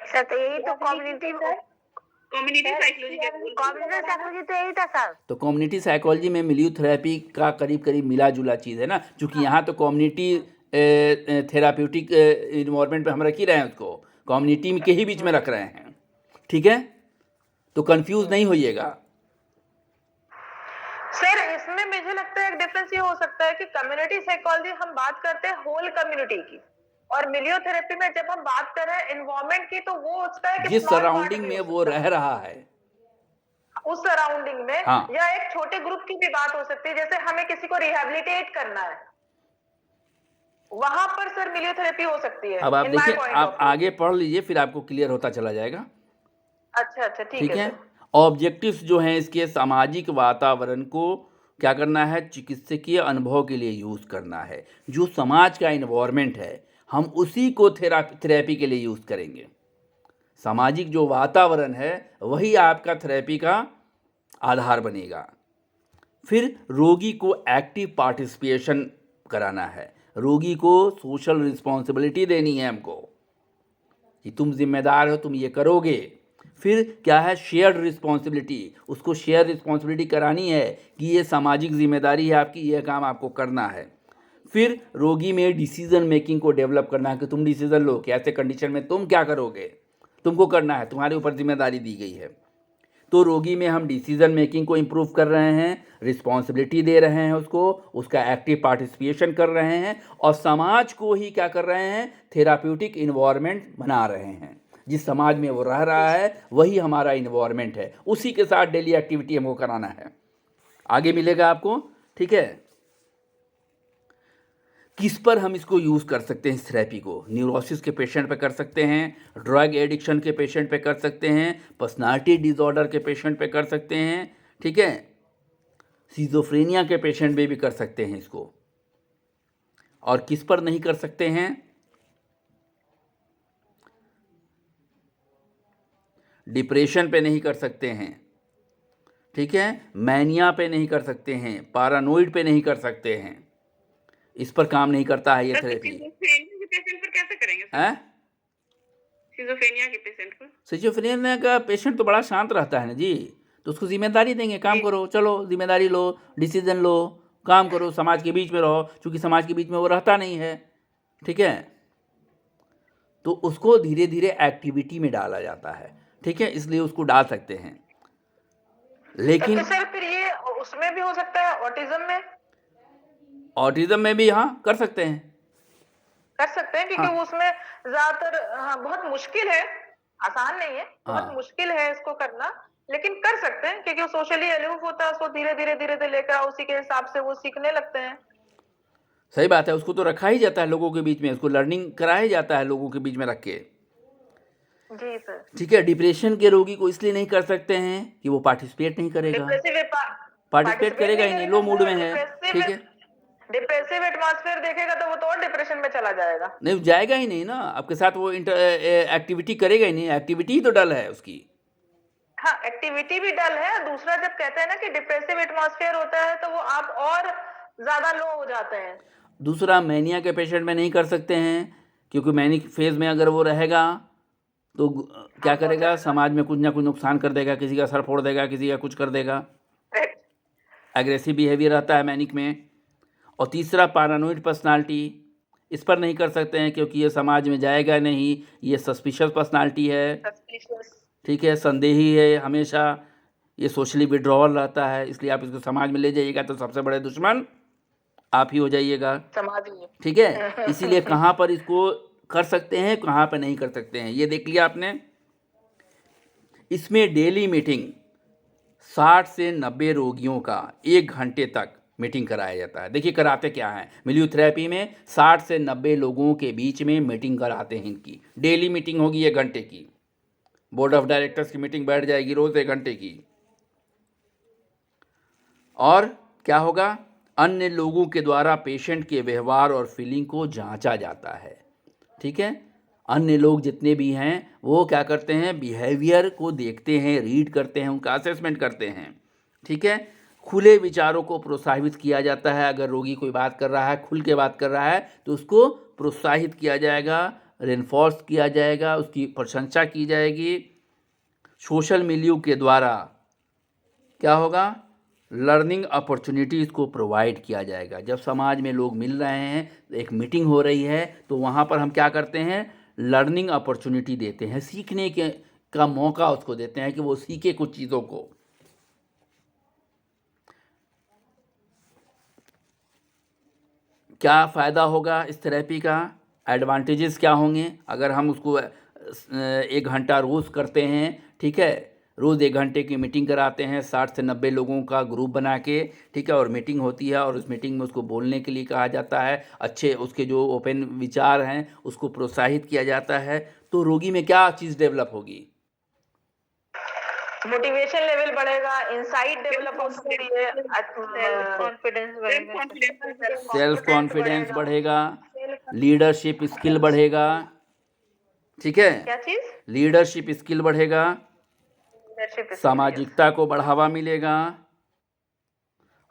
सर तो यही तो कम्युनिटी साइकोलॉजी तो यही था सर। तो कम्युनिटी साइकोलॉजी में मिल्यू थेरेपी का करीब करीब मिला जुला चीज़ है ना, क्योंकि यहाँ तो कम्युनिटी थेराप्यूटिक इन्वायरमेंट पे हम रख ही रहे हैं, उसको कम्युनिटी के ही बीच में रख रहे हैं, ठीक है। तो कंफ्यूज नहीं होइएगा। सर इसमें मुझे लगता है एक डिफरेंस ये हो सकता है कि कम्युनिटी साइकोलॉजी हम बात करते हैं होल कम्युनिटी की, और मिलियोथेरेपी में जब हम बात कर रहे हैं एनवायरनमेंट की, तो वो होता है कि जिस सराउंडिंग में वो रह रहा है, उस सराउंडिंग में, हाँ। या एक छोटे ग्रुप की भी बात हो सकती है, जैसे हमें किसी को रिहैबिलिटेट करना है, वहां पर सर मिलियोथेरेपी हो सकती है। अब आप देखिए, आप आगे पढ़ लीजिए फिर आपको क्लियर होता चला जाएगा। अच्छा ठीक है। ऑब्जेक्टिव्स जो हैं इसके, सामाजिक वातावरण को क्या करना है, चिकित्सकीय अनुभव के लिए यूज़ करना है। जो समाज का इन्वायरमेंट है हम उसी को थेरेपी के लिए यूज़ करेंगे। सामाजिक जो वातावरण है वही आपका थेरेपी का आधार बनेगा। फिर रोगी को एक्टिव पार्टिसिपेशन कराना है, रोगी को सोशल रिस्पॉन्सिबिलिटी देनी है हमको कि तुम जिम्मेदार हो, तुम ये करोगे। फिर क्या है, शेयर्ड रिस्पॉन्सिबिलिटी, उसको शेयर रिस्पॉन्सिबिलिटी करानी है कि ये सामाजिक जिम्मेदारी है आपकी, ये काम आपको करना है। फिर रोगी में डिसीजन मेकिंग को डेवलप करना है कि तुम डिसीजन लो कि ऐसे कंडीशन में तुम क्या करोगे, तुमको करना है, तुम्हारे ऊपर जिम्मेदारी दी गई है। तो रोगी में हम डिसीजन मेकिंग को इम्प्रूव कर रहे हैं, रिस्पॉन्सिबिलिटी दे रहे हैं उसको, उसका एक्टिव पार्टिसिपेशन कर रहे हैं और समाज को ही क्या कर रहे हैं, थेराप्यूटिक इन्वायरमेंट बना रहे हैं। जिस समाज में वो रह रहा है वही हमारा इन्वायरमेंट है, उसी के साथ डेली एक्टिविटी हमको कराना है। आगे मिलेगा आपको, ठीक है। किस पर हम इसको यूज़ कर सकते हैं इस थेरेपी को? न्यूरोसिस के पेशेंट पे कर सकते हैं, ड्रग एडिक्शन के पेशेंट पे कर सकते हैं, पर्सनालिटी डिसऑर्डर के पेशेंट पे कर सकते हैं, ठीक है, सिजोफ्रेनिया के पेशेंट में भी कर सकते हैं इसको। और किस पर नहीं कर सकते हैं? डिप्रेशन पे नहीं कर सकते हैं, ठीक है, मैनिया पे नहीं कर सकते हैं, पैरानोइड पे नहीं कर सकते हैं, इस पर काम नहीं करता है ये थेरेपी। सिजोफ्रेनिया के पेशेंट पर कैसे करेंगे सर? हैं? सिजोफ्रेनिया के पेशेंट पर? सिजोफ्रेनिया का पेशेंट तो बड़ा शांत रहता है ना जी, तो उसको जिम्मेदारी देंगे, काम करो, चलो जिम्मेदारी लो, डिसीजन लो, काम करो, समाज के बीच में रहो, क्योंकि समाज के बीच में वो रहता नहीं है, ठीक है, तो उसको धीरे धीरे एक्टिविटी में डाला जाता है, ठीक है, इसलिए उसको डाल सकते हैं। लेकिन तो सर फिर ये उसमें भी हो सकता है, ऑटिज्म में ऑटिज्म में भी हाँ कर सकते हैं। कर सकते हैं, क्योंकि हाँ। वो उसमें ज्यादातर बहुत मुश्किल है, आसान नहीं है, बहुत हाँ। मुश्किल है इसको करना, लेकिन कर सकते हैं क्योंकि वो सोशली अलूफ होता है, उसको धीरे धीरे लेकर उसी के हिसाब से वो सीखने लगते हैं। सही बात है, उसको तो रखा ही जाता है लोगों के बीच में, उसको लर्निंग कराया जाता है लोगों के बीच में रख के, जी सर। ठीक है। डिप्रेशन के रोगी को इसलिए नहीं कर सकते हैं कि वो पार्टिसिपेट नहीं करेगा, पार्टिसिपेट करेगा ही नहीं, लो मूड में है, ठीक है, डिप्रेसिव एटमॉस्फेयर देखेगा तो वो तो और डिप्रेशन में चला जाएगा। नहीं जाएगा ही नहीं ना, आपके साथ वो एक्टिविटी करेगा ही नहीं, एक्टिविटी ही तो डल है उसकी। हाँ, एक्टिविटी भी डल है। दूसरा, जब कहते हैं ना कि डिप्रेसिव एटमॉस्फेयर होता है तो वो आप और ज्यादा लो हो जाते हैं। दूसरा, मैनिया के पेशेंट में नहीं कर सकते हैं, क्योंकि मैनिक फेज में अगर वो रहेगा तो क्या करेगा, समाज में कुछ ना कुछ नुकसान कर देगा, किसी का सर फोड़ देगा, किसी का कुछ कर देगा, एग्रेसिव बिहेवियर रहता है मैनिक में। और तीसरा, पैरानोइड पर्सनालिटी, इस पर नहीं कर सकते हैं क्योंकि ये समाज में जाएगा नहीं, ये सस्पिशियस पर्सनालिटी है, ठीक है, संदेही है हमेशा, ये सोशली विड्रॉवल रहता है, इसलिए आप इसको समाज में ले जाइएगा तो सबसे बड़े दुश्मन आप ही हो जाइएगा, समाज में। ठीक है। इसीलिए कहाँ पर इसको कर सकते हैं, कहाँ पर नहीं कर सकते हैं, ये देख लिया आपने। इसमें डेली मीटिंग 60 से 90 रोगियों का 1 घंटे तक मीटिंग कराया जाता है। देखिए कराते क्या है, मिलियोथेरेपी में 60 से 90 लोगों के बीच में मीटिंग कराते हैं, इनकी डेली मीटिंग होगी 1 घंटे की, बोर्ड ऑफ डायरेक्टर्स की मीटिंग बैठ जाएगी रोज़ 1 घंटे की। और क्या होगा, अन्य लोगों के द्वारा पेशेंट के व्यवहार और फीलिंग को जांचा जाता है, ठीक है। अन्य लोग जितने भी हैं वो क्या करते हैं, बिहेवियर को देखते हैं, रीड करते हैं, उनका असेसमेंट करते हैं, ठीक है। खुले विचारों को प्रोत्साहित किया जाता है, अगर रोगी कोई बात कर रहा है, खुल के बात कर रहा है तो उसको प्रोत्साहित किया जाएगा, रेनफोर्स किया जाएगा, उसकी प्रशंसा की जाएगी। सोशल मिलियू के द्वारा क्या होगा, लर्निंग अपॉर्चुनिटीज़ को प्रोवाइड किया जाएगा। जब समाज में लोग मिल रहे हैं, एक मीटिंग हो रही है, तो वहाँ पर हम क्या करते हैं, लर्निंग अपॉर्चुनिटी देते हैं, सीखने के का मौका उसको देते हैं कि वो सीखे कुछ चीज़ों को। क्या फ़ायदा होगा इस थेरेपी का, एडवांटेजेस क्या होंगे अगर हम उसको 1 घंटा रोज़ करते हैं, ठीक है, रोज़ 1 घंटे की मीटिंग कराते हैं 60 से 90 लोगों का ग्रुप बना के, ठीक है, और मीटिंग होती है और उस मीटिंग में उसको बोलने के लिए कहा जाता है, अच्छे उसके जो ओपन विचार हैं उसको प्रोत्साहित किया जाता है, तो रोगी में क्या चीज़ डेवलप होगी, मोटिवेशन लेवल बढ़ेगा, इंसाइट डेवलप हो सकती है, कॉन्फिडेंस बढ़ेगा, सेल्फ कॉन्फिडेंस बढ़ेगा, लीडरशिप स्किल बढ़ेगा, ठीक है, क्या चीज, लीडरशिप स्किल बढ़ेगा, सामाजिकता को बढ़ावा मिलेगा,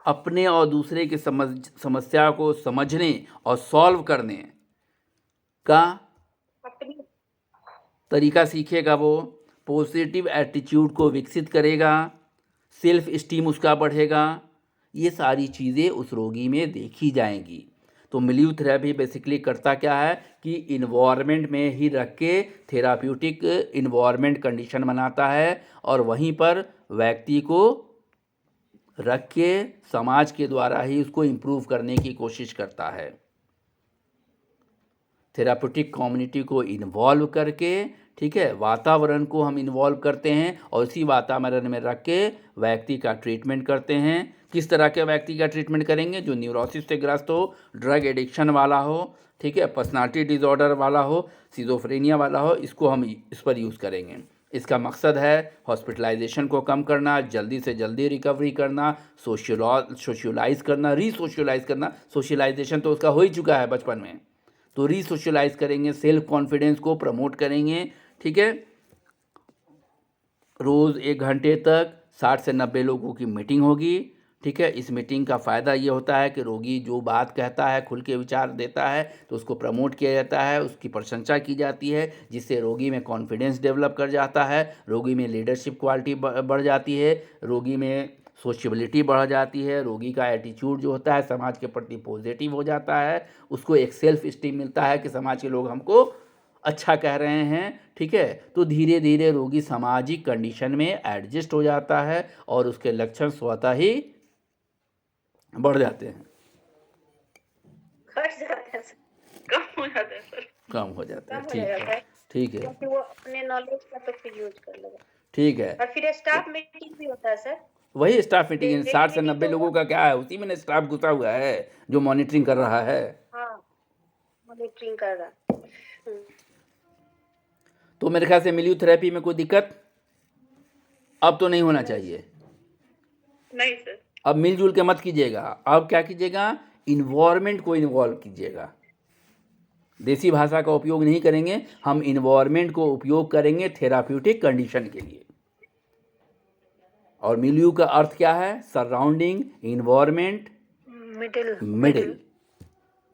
अपने और दूसरे की समस्या को समझने और सॉल्व करने का तरीका सीखेगा, वो पॉजिटिव एटीट्यूड को विकसित करेगा, सेल्फ इस्टीम उसका बढ़ेगा, ये सारी चीज़ें उस रोगी में देखी जाएंगी। तो मिलियो थेरेपी बेसिकली करता क्या है कि इन्वायरमेंट में ही रख के थेराप्यूटिक इन्वायरमेंट कंडीशन बनाता है और वहीं पर व्यक्ति को रख के समाज के द्वारा ही उसको इम्प्रूव करने की कोशिश करता है। थेराप्यूटिक कम्युनिटी को इन्वॉल्व करके, ठीक है, वातावरण को हम इन्वॉल्व करते हैं और उसी वातावरण में रख के व्यक्ति का ट्रीटमेंट करते हैं। किस तरह के व्यक्ति का ट्रीटमेंट करेंगे? जो न्यूरोसिस से ग्रस्त हो, ड्रग एडिक्शन वाला हो, ठीक है, पर्सनालिटी डिसऑर्डर वाला हो, सिजोफ्रेनिया वाला हो, इसको हम इस पर यूज़ करेंगे। इसका मकसद है हॉस्पिटलाइजेशन को कम करना, जल्दी से जल्दी रिकवरी करना, सोशलाइज करना, रीसोशलाइज करना। सोशलाइजेशन तो उसका हो ही चुका है बचपन में, तो रीसोशलाइज करेंगे, सेल्फ कॉन्फिडेंस को प्रमोट करेंगे, ठीक है। रोज़ 1 घंटे तक 60 से 90 लोगों की मीटिंग होगी, ठीक है। इस मीटिंग का फ़ायदा ये होता है कि रोगी जो बात कहता है, खुल के विचार देता है, तो उसको प्रमोट किया जाता है, उसकी प्रशंसा की जाती है, जिससे रोगी में कॉन्फिडेंस डेवलप कर जाता है, रोगी में लीडरशिप क्वालिटी बढ़ जाती है, रोगी में सोशबिलिटी बढ़ जाती है, रोगी का एटीट्यूड जो होता है समाज के प्रति पॉजिटिव हो जाता है, उसको एक सेल्फ स्टीम मिलता है कि समाज के लोग हमको अच्छा कह रहे हैं, ठीक है। तो धीरे धीरे रोगी सामाजिक कंडीशन में एडजस्ट हो जाता है और उसके लक्षण स्वतः ही बढ़ जाते हैं, घट जाता है सर, कम हो जाता है सर। कम हो जाता है। कम हो ठीक जाता है, है ठीक है, क्योंकि वो अपने नॉलेज का तो फिर यूज कर लेगा। ठीक है। और फिर स्टाफ मीटिंग भी होता है सर। वही स्टाफ मीटिंग 60 से मीटिंग 90 तो लोगों का क्या है, उसी में स्टाफ घुसा हुआ है जो मॉनिटरिंग कर रहा है। हाँ मॉनिटरिंग कर रहा है। तो मेरे ख्याल से मिलियो थेरेपी में कोई दिक्कत अब तो नहीं होना चाहिए। नहीं सर। अब मिलजुल के मत कीजिएगा, अब क्या कीजिएगा, इन्वायरमेंट को इन्वॉल्व कीजिएगा। देसी भाषा का उपयोग नहीं करेंगे, हम इन्वायरमेंट को उपयोग करेंगे थेराप्यूटिक कंडीशन के लिए। और मिलियो का अर्थ क्या है? सराउंडिंग, इन्वायरमेंट,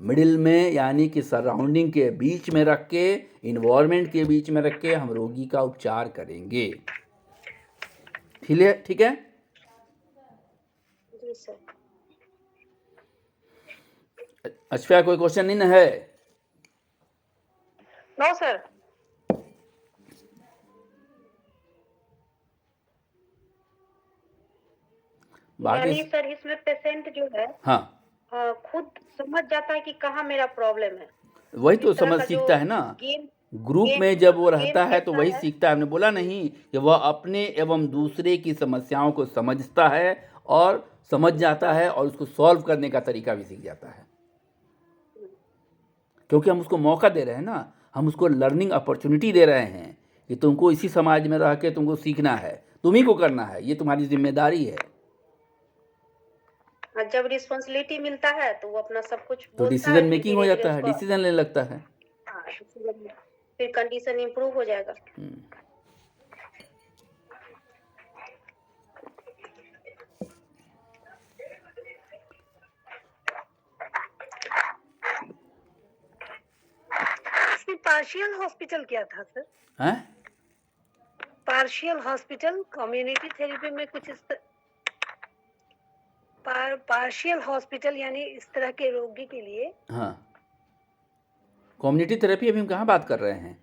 मिडिल में, यानी कि सराउंडिंग के बीच में रख के, इन्वायरमेंट के बीच में रख के हम रोगी का उपचार करेंगे। ठीक है, ठीक है। जी सर। अच्छा, कोई क्वेश्चन नहीं ना है? No sir. बाकी यानी सर इसमें पेशेंट जो है हाँ, खुद समझ जाता है कि कहाँ मेरा प्रॉब्लम है। वही तो इस तरह समझ का जो सीखता है ना। गेम ग्रुप गेम में जब वो रहता गेम है तो खेलता वही है। सीखता है। हमने बोला नहीं कि वह अपने एवं दूसरे की समस्याओं को समझता है और समझ जाता है और उसको सॉल्व करने का तरीका भी सीख जाता है, क्योंकि हम उसको मौका दे रहे हैं ना, हम उसको लर्निंग अपॉर्चुनिटी दे रहे हैं कि तुमको इसी समाज में रह के तुमको सीखना है, तुम्ही को करना है, ये तुम्हारी जिम्मेदारी है। और जब रिस्पॉन्सिबिलिटी मिलता है तो वो अपना सब कुछ तो बोलता डिसीजन है, फिर मेकिंग हो धीरे-धीरे जाता है, उसको डिसीजन लेने लगता है। हाँ, फिर कंडीशन इंप्रूव हो जाएगा। पार्शियल हॉस्पिटल क्या था सर? हैं? पार्शियल हॉस्पिटल कम्युनिटी थेरेपी में कुछ पार्शियल हॉस्पिटल यानी इस तरह के रोगी के लिए। हाँ, कम्युनिटी थेरेपी अभी हम कहाँ बात कर रहे हैं?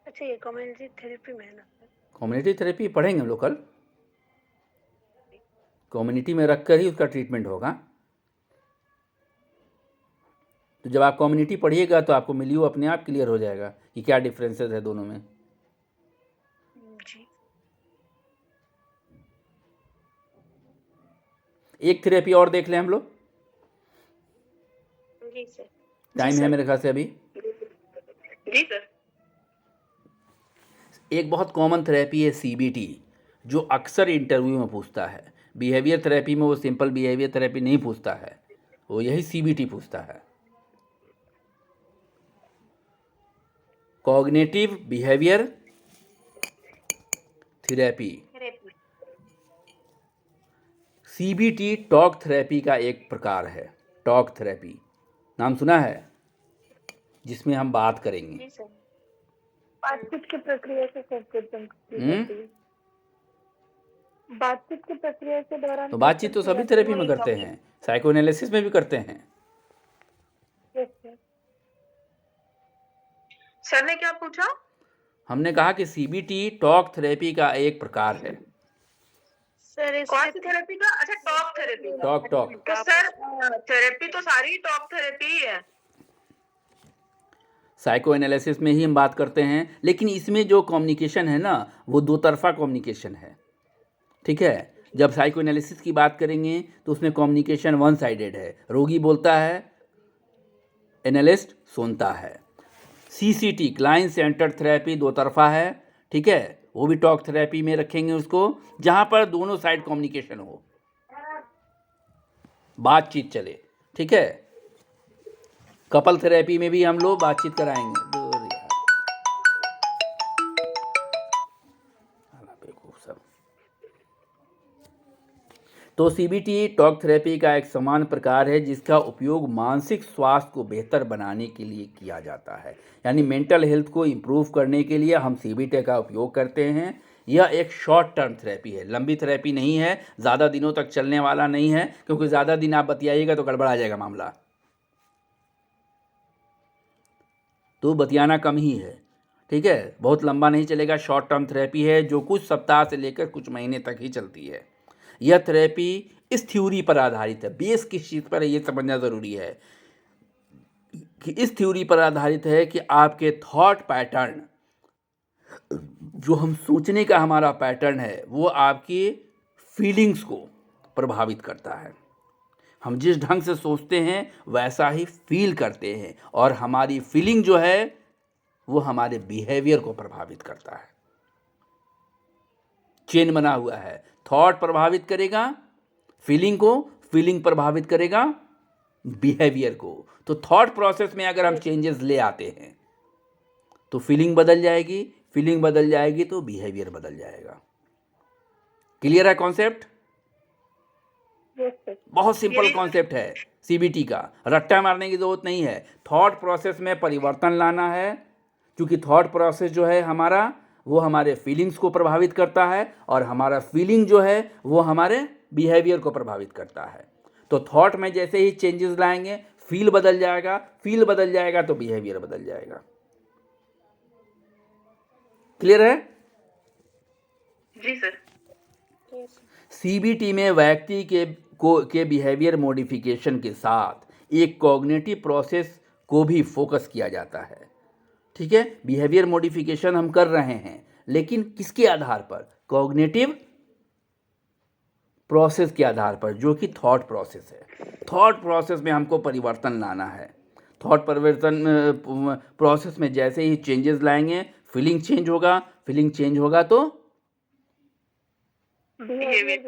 अच्छा, ये कम्युनिटी थेरेपी में है ना? कम्युनिटी थेरेपी पढ़ेंगे हम लोग कल। कम्युनिटी में रखकर ही उसका ट्रीटमेंट होगा। तो जब आप कम्युनिटी पढ़िएगा तो आपको मिलियो अपने आप क्लियर हो जाएगा कि क्या डिफरेंसेस है दोनों में। जी। एक थेरेपी और देख लें हम लोग, जी सर। टाइम है मेरे ख्याल से अभी। जी सर। एक बहुत कॉमन थेरेपी है CBT, जो अक्सर इंटरव्यू में पूछता है। बिहेवियर थेरेपी में वो सिंपल बिहेवियर थेरेपी नहीं पूछता है, वो यही CBT पूछता है, cognitive behaviour therapy. CBT talk therapy का एक प्रकार है। टॉक थेरेपी नाम सुना है, जिसमें हम बात करेंगे। जी सर। बातचीत की प्रक्रिया से कैसे बातचीत की प्रक्रिया के दौरान तो बातचीत तो सभी थेरेपी में करते हैं, साइको एनालिसिस में भी करते हैं। सर ने क्या पूछा? हमने कहा कि सीबीटी टॉक थेरेपी का एक प्रकार है। सर कौन सी थेरेपी का? अच्छा, टॉक थेरेपी का। टॉक तो सर थेरेपी तो सारी टॉक थेरेपी ही है। साइको एनालिसिस में ही हम बात करते हैं, लेकिन इसमें जो कम्युनिकेशन है ना, वो दो तरफा कम्युनिकेशन है। ठीक है, जब साइको एनालिसिस की बात करेंगे तो उसमें कम्युनिकेशन वन साइडेड है, रोगी बोलता है, एनालिस्ट सुनता है। सीसीटी क्लाइंट सेंटर्ड थेरेपी दो तरफा है। ठीक है, वो भी टॉक थेरेपी में रखेंगे उसको, जहाँ पर दोनों साइड कम्युनिकेशन हो, बातचीत चले। ठीक है, कपल थेरेपी में भी हम लोग बातचीत कराएंगे। दूर यार, साला बेवकूफ सब। तो सीबीटी टॉक थेरेपी का एक समान प्रकार है जिसका उपयोग मानसिक स्वास्थ्य को बेहतर बनाने के लिए किया जाता है, यानी मेंटल हेल्थ को इम्प्रूव करने के लिए हम सीबीटी का उपयोग करते हैं। यह एक शॉर्ट टर्म थेरेपी है, लंबी थेरेपी नहीं है, ज़्यादा दिनों तक चलने वाला नहीं है, क्योंकि ज़्यादा दिन आप बतियाइएगा तो गड़बड़ा जाएगा मामला, तो बतियाना कम ही है। ठीक है, बहुत लंबा नहीं चलेगा, शॉर्ट टर्म थेरेपी है जो कुछ सप्ताह से लेकर कुछ महीने तक ही चलती है। यह थेरेपी इस थ्योरी पर आधारित है। बेस किस चीज़ पर है ये समझना ज़रूरी है, कि इस थ्योरी पर आधारित है कि आपके थॉट पैटर्न, जो हम सोचने का हमारा पैटर्न है, वो आपकी फीलिंग्स को प्रभावित करता है। हम जिस ढंग से सोचते हैं वैसा ही फील करते हैं, और हमारी फीलिंग जो है वो हमारे बिहेवियर को प्रभावित करता है। चेन बना हुआ है, थॉट प्रभावित करेगा फीलिंग को, फीलिंग प्रभावित करेगा बिहेवियर को। तो थॉट प्रोसेस में अगर हम चेंजेस ले आते हैं तो फीलिंग बदल जाएगी, फीलिंग बदल जाएगी तो बिहेवियर बदल जाएगा। क्लियर है कॉन्सेप्ट? बहुत सिंपल कॉन्सेप्ट है सीबीटी का, रट्टा मारने की जरूरत नहीं है। थॉट प्रोसेस में परिवर्तन लाना है, क्योंकि थॉट प्रोसेस जो है हमारा, वो हमारे फीलिंग्स को प्रभावित करता है, और हमारा फीलिंग जो है वो हमारे बिहेवियर को प्रभावित करता है। तो थॉट में जैसे ही चेंजेस लाएंगे, फील बदल जाएगा, फील बदल जाएगा तो बिहेवियर बदल जाएगा। क्लियर है? जी सर। सीबीटी में व्यक्ति के बिहेवियर मॉडिफिकेशन के साथ एक कॉग्निटिव प्रोसेस को भी फोकस किया जाता है। ठीक है, बिहेवियर मॉडिफिकेशन हम कर रहे हैं, लेकिन किसके आधार पर? कॉग्निटिव प्रोसेस के आधार पर, जो कि थॉट प्रोसेस है। थॉट प्रोसेस में हमको परिवर्तन लाना है। थॉट परिवर्तन प्रोसेस में जैसे ही चेंजेस लाएंगे, फीलिंग चेंज होगा, फीलिंग चेंज होगा तो बिहेवियर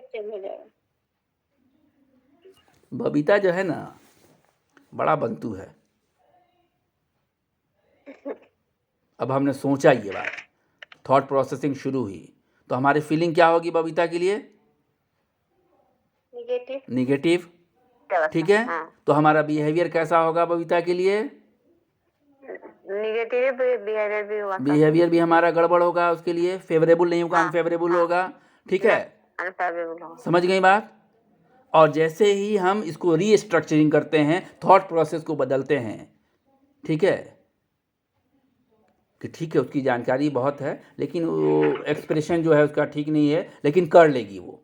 चेंज हो जाएगा। बबीता जो है ना, बड़ा बंतू है। अब हमने सोचा ये बात, थॉट प्रोसेसिंग शुरू हुई तो हमारी फीलिंग क्या होगी बबीता के लिए? निगेटिव। ठीक है, तो हमारा बिहेवियर कैसा होगा बबीता के लिए? निगेटिव बिहेवियर भी हुआ, बिहेवियर भी हमारा गड़बड़ होगा, उसके लिए फेवरेबल नहीं होगा, अनफेवरेबल होगा। ठीक है, अनफेवरेबल होगा। समझ गई बात? और जैसे ही हम इसको रीस्ट्रक्चरिंग करते हैं, थॉट प्रोसेस को बदलते हैं, ठीक है, कि ठीक है उसकी जानकारी बहुत है लेकिन वो एक्सप्रेशन जो है उसका ठीक नहीं है, लेकिन कर लेगी वो।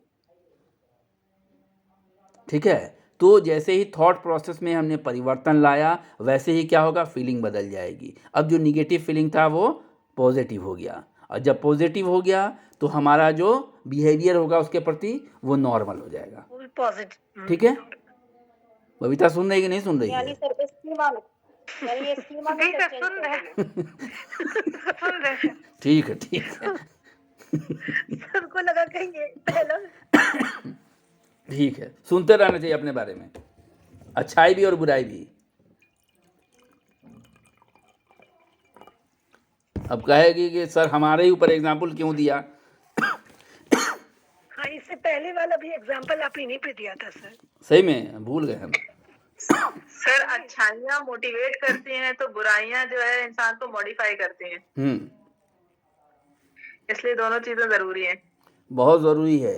ठीक है, तो जैसे ही थॉट प्रोसेस में हमने परिवर्तन लाया, वैसे ही क्या होगा? फीलिंग बदल जाएगी। अब जो निगेटिव फीलिंग था वो पॉजिटिव हो गया, और जब पॉजिटिव हो गया तो हमारा जो बिहेवियर होगा उसके प्रति वो नॉर्मल हो जाएगा। पॉजिटिव। ठीक है, बबीता सुन रही है कि नहीं सुन रही है? यानी सर स्कीमा में, यानी ये स्कीमा में ठीक है, सुन रहे सुन रहे। ठीक है, ठीक है, सबको लगा कहीं ये पहला ठीक है, सुनते रहना चाहिए अपने बारे में, अच्छाई भी और बुराई भी। अब कहेगी कि सर हमारे ही ऊपर एग्जाम्पल क्यों दिया? हाँ, इससे पहले वाला भी एग्जांपल आप इन्हीं पे दिया था सर। सही में भूल गए हम। सर, अच्छाइयाँ मोटिवेट करती हैं तो बुराइयां जो है इंसान को मॉडिफाई करती हैं, इसलिए दोनों चीजें जरूरी हैं। बहुत ज़रूरी है।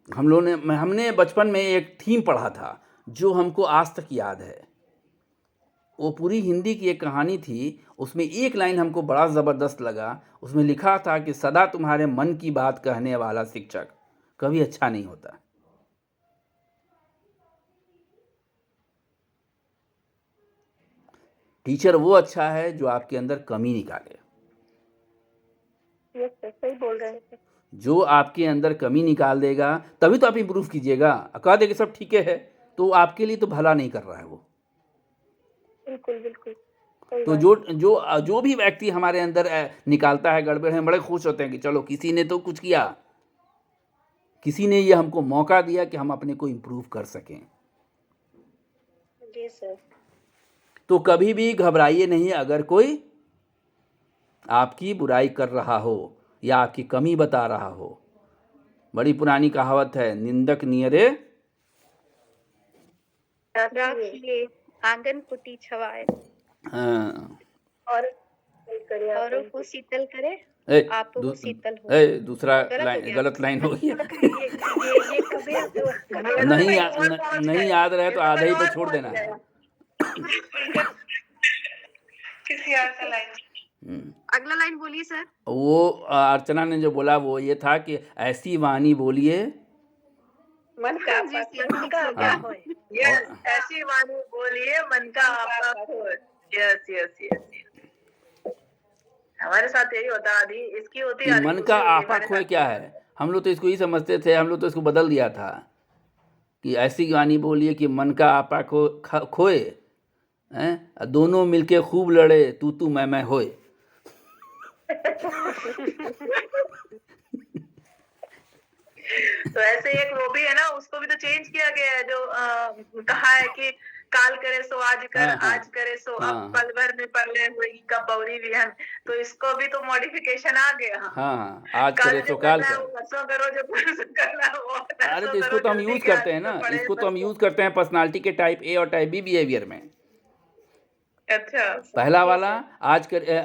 हमने बचपन में एक थीम पढ़ा था जो हमको आज तक याद है। वो पूरी हिंदी की एक कहानी थी, उसमें एक लाइन हमको बड़ा ज़बरदस्त लगा। उसमें लिखा था कि सदा तुम्हारे मन की बात कहने वाला शिक्षक कभी अच्छा नहीं होता। टीचर वो अच्छा है जो आपके अंदर कमी निकाले। यस सर, सही बोल रहे हैं सर। जो आपके अंदर कमी निकाल देगा तभी तो आप इम्प्रूव कीजिएगा। कह दे कि सब ठीक है तो आपके लिए तो भला नहीं कर रहा है वो। बिल्कुल बिल्कुल सही तो बात। जो भी व्यक्ति हमारे अंदर निकालता है गड़बड़ है, बड़े खुश होते हैं कि चलो किसी ने तो कुछ किया, किसी ने ये हमको मौका दिया कि हम अपने को इम्प्रूव कर सकें। जी सर। तो कभी भी घबराइए नहीं अगर कोई आपकी बुराई कर रहा हो या आपकी कमी बता रहा हो। बड़ी पुरानी कहावत है, निंदक नियरे राखिए आंगन कुटी छवाए, हाँ, औरों को शीतल करे, ए, आप दू, शीतल हो। दूसरा गलत हो लाइन गया। गलत लाइन हो गया। ये कबीर तो नहीं याद रहे तो आधे ही पे छोड़ देना है। किसी और का लाइन। अगला लाइन बोलिए सर। वो अर्चना ने जो बोला वो ये था कि ऐसी वाणी बोलिए। मन का जी, जी, मन का हाँ। खोए। यस, ऐसी वाणी बोलिए मन का आपका खोए। Yes yes yes. हमारे साथ यही होता आदि, इसकी होती कि आदि मन उसकी का होती, आपा हमारे खोए साथ क्या है? हम लोग तो इसको ही समझते थे, हम लोग तो इसको बदल दिया था कि ऐसी वाणी बोलिए कि मन का आपा खोए, हैं? दोनों मिलके खूब लड़े, तू मैं होए। तो ऐसे एक वो भी है ना, उसको भी तो चेंज किया गया है, जो कहा है कि काल करे सो आज कर, हाँ, हाँ, आज करे सो अब, हाँ, पल भर में परले हुई कब बौरी विहन। तो इसको भी तो मॉडिफिकेशन आ गया। हाँ, आज कल करे जो सो काल करना है कर। वो परसों करो, जो परसों करना है वो अरे परसों तो इसको करो, तो हम जल्दी यूज क्या करते हैं ना, पड़े इसको तो हम परसों। यूज करते हैं पर्सनालिटी के टाइप ए और टाइप बी बिहेवियर में। अच्छा, पहला वाला आज करे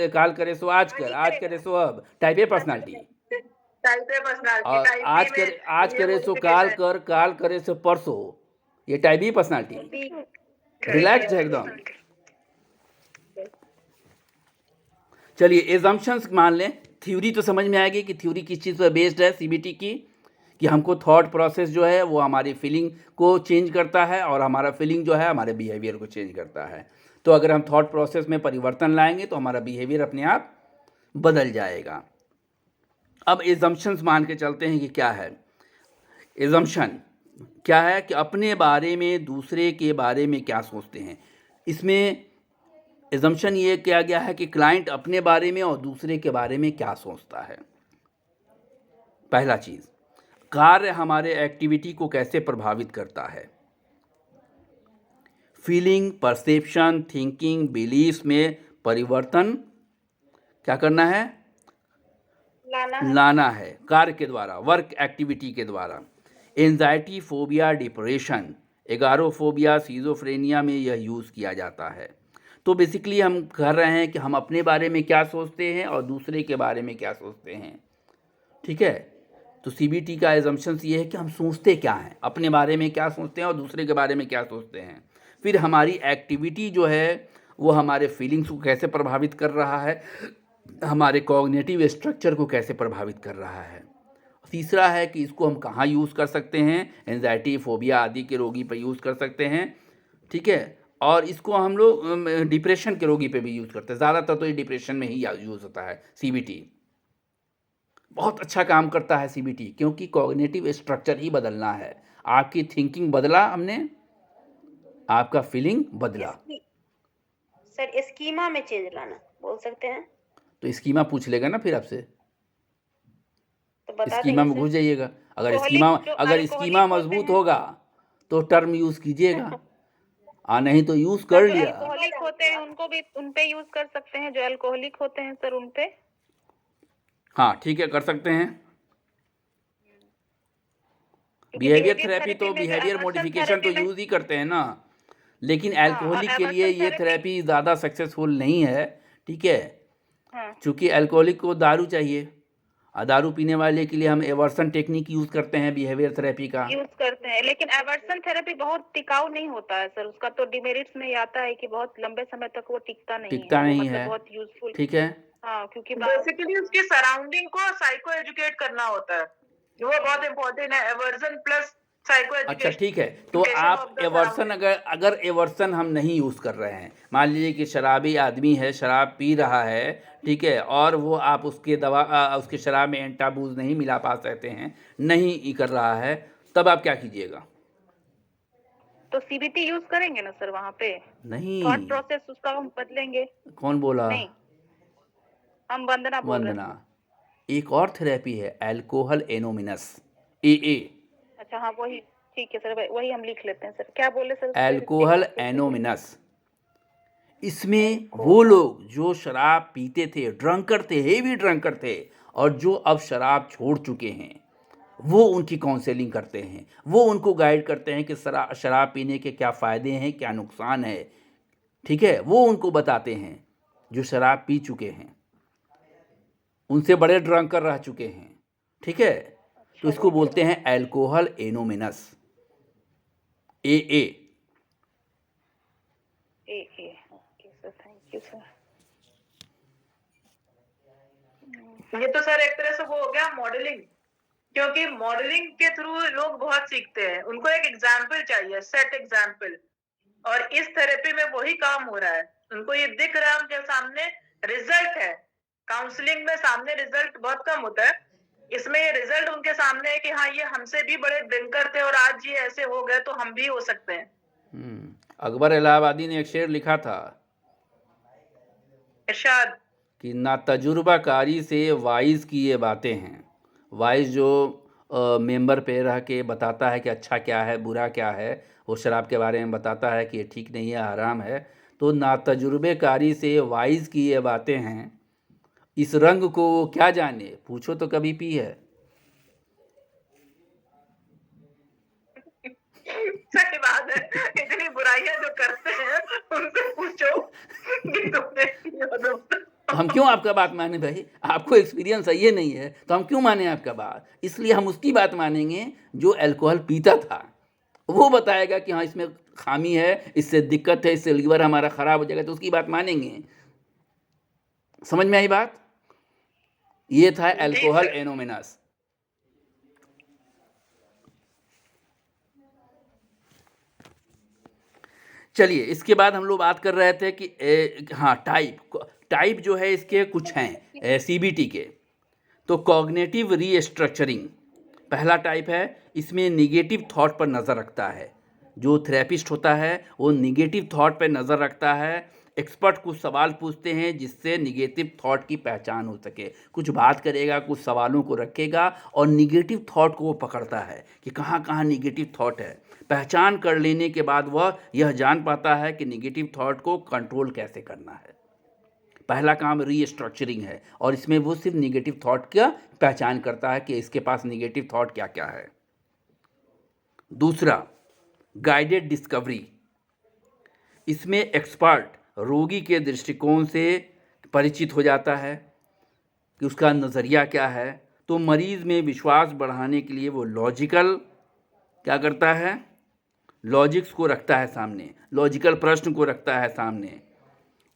काल करे सो आज कर, आज करे सो अब, type A personality. Type A personality. और टाइप आज बी में करे सो काल करे सो परसों, ये टाइप बी पर्सनालिटी। रिलैक्स्ड है एकदम। चलिए एजम्पशंस मान लें, थ्योरी तो समझ में आएगी कि थ्योरी किस चीज़ पर बेस्ड है सीबीटी की, कि हमको थॉट प्रोसेस जो है वो हमारी फीलिंग को चेंज करता है और हमारा फीलिंग जो है हमारे बिहेवियर को चेंज करता है। तो अगर हम थॉट प्रोसेस में परिवर्तन लाएंगे तो हमारा बिहेवियर अपने आप बदल जाएगा। अब एजम्पशंस मान के चलते हैं कि क्या है। एजम्पशन क्या है कि अपने बारे में दूसरे के बारे में क्या सोचते हैं। इसमें एजम्पशन ये किया गया है कि क्लाइंट अपने बारे में और दूसरे के बारे में क्या सोचता है। पहला चीज़, कार्य हमारे एक्टिविटी को कैसे प्रभावित करता है। फीलिंग, परसेप्शन, थिंकिंग, बिलीफ्स में परिवर्तन क्या करना है? लाना है कार्य के द्वारा, वर्क एक्टिविटी के द्वारा। एंजाइटी, फोबिया, डिप्रेशन, एगारोफोबिया, सीजोफ्रेनिया में यह यूज़ किया जाता है। तो बेसिकली हम कर रहे हैं कि हम अपने बारे में क्या सोचते हैं और दूसरे के बारे में क्या सोचते हैं। ठीक है, तो सीबीटी का एजम्पशंस ये है कि हम सोचते क्या हैं, अपने बारे में क्या सोचते हैं और दूसरे के बारे में क्या सोचते हैं। फिर हमारी एक्टिविटी जो है वो हमारे फीलिंग्स को कैसे प्रभावित कर रहा है, हमारे कॉग्निटिव स्ट्रक्चर को कैसे प्रभावित कर रहा है। तीसरा है कि इसको हम कहाँ यूज़ कर सकते हैं, एंजाइटी, फोबिया आदि के रोगी पर यूज़ कर सकते हैं। ठीक है, और इसको हम लोग डिप्रेशन के रोगी पे भी यूज़ करते हैं। ज़्यादातर तो ये डिप्रेशन में ही यूज़ होता है। सीबीटी बहुत अच्छा काम करता है सीबीटी, क्योंकि कॉग्निटिव स्ट्रक्चर ही बदलना है। आपकी थिंकिंग बदला हमने, आपका फीलिंग बदला। सर स्कीमा में चेंज लाना बोल सकते हैं। तो स्कीमा पूछ लेगा ना फिर आपसे, तो बता स्कीमा में देंगे घुस सर। जाइएगा। अगर अल्कोहलिक स्कीमा होते मजबूत हैं। होगा तो टर्म यूज़ कीजिएगा, नहीं तो यूज़ कर जो लिया। अल्कोहलिक होते हैं उनको भी उन पे यूज कर सकते हैं, जो अल्कोहलिक होते हैं सर उन पे। हाँ ठीक है, कर सकते हैं। क्योंकि बिहेवियर behavior थेरेपी तो therapy में जो बिहेवियर emotion मॉडिफिकेशन तो therapy में- यूज़ ही करते हैं ना, लेकिन हाँ, अल्कोहलिक और के लिए emotion ये therapy- थेरेपी ज़्यादा सक्सेसफुल नहीं है। ठीक है, हाँ, चूँकि अल्कोहलिक को दारू चाहिए दारू पीने वाले के लिए हम एवर्सन टेक्निक यूज़ करते हैं बिहेवियर थेरेपी का। यूज करते हैं, लेकिन एवर्सन थेरेपी बहुत टिकाऊ नहीं होता है सर। उसका तो डिमेरिट्स में ही आता है कि बहुत लंबे समय तक वो टिकता नहीं टिकता है। वो नहीं मतलब है, बहुत यूजफुल। ठीक है। हाँ, क्योंकि बेसिकली उसकी सराउंडिंग को साइको एजुकेट करना होता है, वो बहुत इंपॉर्टेंट है। एवर्जन प्लस साइको अच्छा एजुकेशन। ठीक है, तो आप एवर्सन अगर एवर्सन हम नहीं यूज़ कर रहे हैं, मान लीजिए कि शराबी आदमी है, शराब पी रहा है, ठीक है, और वो आप उसके उसके शराब में एंटाबूज नहीं मिला पा सकते हैं, नहीं कर रहा है, तब आप क्या कीजिएगा? तो सीबीटी यूज करेंगे ना सर वहाँ पे। नहीं, थॉट प्रोसेस उसका हम बदलेंगे। कौन बोला? नहीं, हम वंदना बोल रहे वंदना। एक और थेरेपी है अल्कोहल एनोमिनस, AA। अच्छा हाँ, वही ठीक है सर, वही हम लिख लेते हैं सर। क्या बोले सर? अल्कोहल एनोमिनस। इसमें वो लोग जो शराब पीते थे, ड्रंकर थे, हेवी ड्रंकर थे, और जो अब शराब छोड़ चुके हैं, वो उनकी काउंसलिंग करते हैं, वो उनको गाइड करते हैं कि शराब पीने के क्या फ़ायदे हैं, क्या नुकसान है, ठीक है, वो उनको बताते हैं जो शराब पी चुके हैं, उनसे बड़े ड्रंकर रह चुके हैं, ठीक है। तो इसको बोलते हैं alcohol anonymous, AA। Okay sir, thank you sir. ये तो सर एक तरह से वो हो गया मॉडलिंग, क्योंकि मॉडलिंग के थ्रू लोग बहुत सीखते हैं। उनको एक एग्जाम्पल चाहिए, सेट एग्जाम्पल, और इस थेरेपी में वही काम हो रहा है। उनको ये दिख रहा है, उनके सामने रिजल्ट है। काउंसलिंग में सामने रिजल्ट बहुत कम होता है, इसमें ये रिजल्ट उनके सामने है कि हाँ ये हमसे भी बड़े ड्रिंकर थे और आज ये ऐसे हो गए, तो हम भी हो सकते हैं। अकबर इलाहाबादी ने एक शेर लिखा था इरशाद कि ना तजुर्बाकारी से वाइज की ये बातें हैं। वाइज जो मेंबर पे रह के बताता है कि अच्छा क्या है, बुरा क्या है, वो शराब के बारे में बताता है कि ये ठीक नहीं है, हराम है। तो ना तजुर्बेकारी से वाइज की ये बातें हैं, इस रंग को वो क्या जाने, पूछो तो कभी पी है। सही बात है, इतनी बुराइयां जो करते हैं उनसे पूछो कि तुमने किया तो। हम क्यों आपका बात माने भाई? आपको एक्सपीरियंस है, ये नहीं है तो हम क्यों माने आपका बात? इसलिए हम उसकी बात मानेंगे जो अल्कोहल पीता था। वो बताएगा कि हाँ इसमें खामी है, इससे दिक्कत है, इससे लीवर हमारा ख़राब हो जाएगा, तो उसकी बात मानेंगे। समझ में आई बात? ये था अल्कोहल एनोमिनस। चलिए, इसके बाद हम लोग बात कर रहे थे कि हाँ टाइप जो है इसके कुछ हैं CBT के। तो कॉग्निटिव रीस्ट्रक्चरिंग पहला टाइप है। इसमें निगेटिव थॉट पर नज़र रखता है। जो थेरेपिस्ट होता है वो निगेटिव थॉट पर नज़र रखता है। एक्सपर्ट कुछ सवाल पूछते हैं जिससे निगेटिव थॉट की पहचान हो सके। कुछ बात करेगा, कुछ सवालों को रखेगा और निगेटिव थॉट को वो पकड़ता है कि कहाँ कहाँ निगेटिव थॉट है। पहचान कर लेने के बाद वह यह जान पाता है कि निगेटिव थॉट को कंट्रोल कैसे करना है। पहला काम रीस्ट्रक्चरिंग है और इसमें वो सिर्फ निगेटिव थॉट का पहचान करता है कि इसके पास निगेटिव थॉट क्या क्या है। दूसरा, गाइडेड डिस्कवरी। इसमें एक्सपर्ट रोगी के दृष्टिकोण से परिचित हो जाता है कि उसका नज़रिया क्या है। तो मरीज़ में विश्वास बढ़ाने के लिए वो लॉजिकल क्या करता है, लॉजिक्स को रखता है सामने, लॉजिकल प्रश्न को रखता है सामने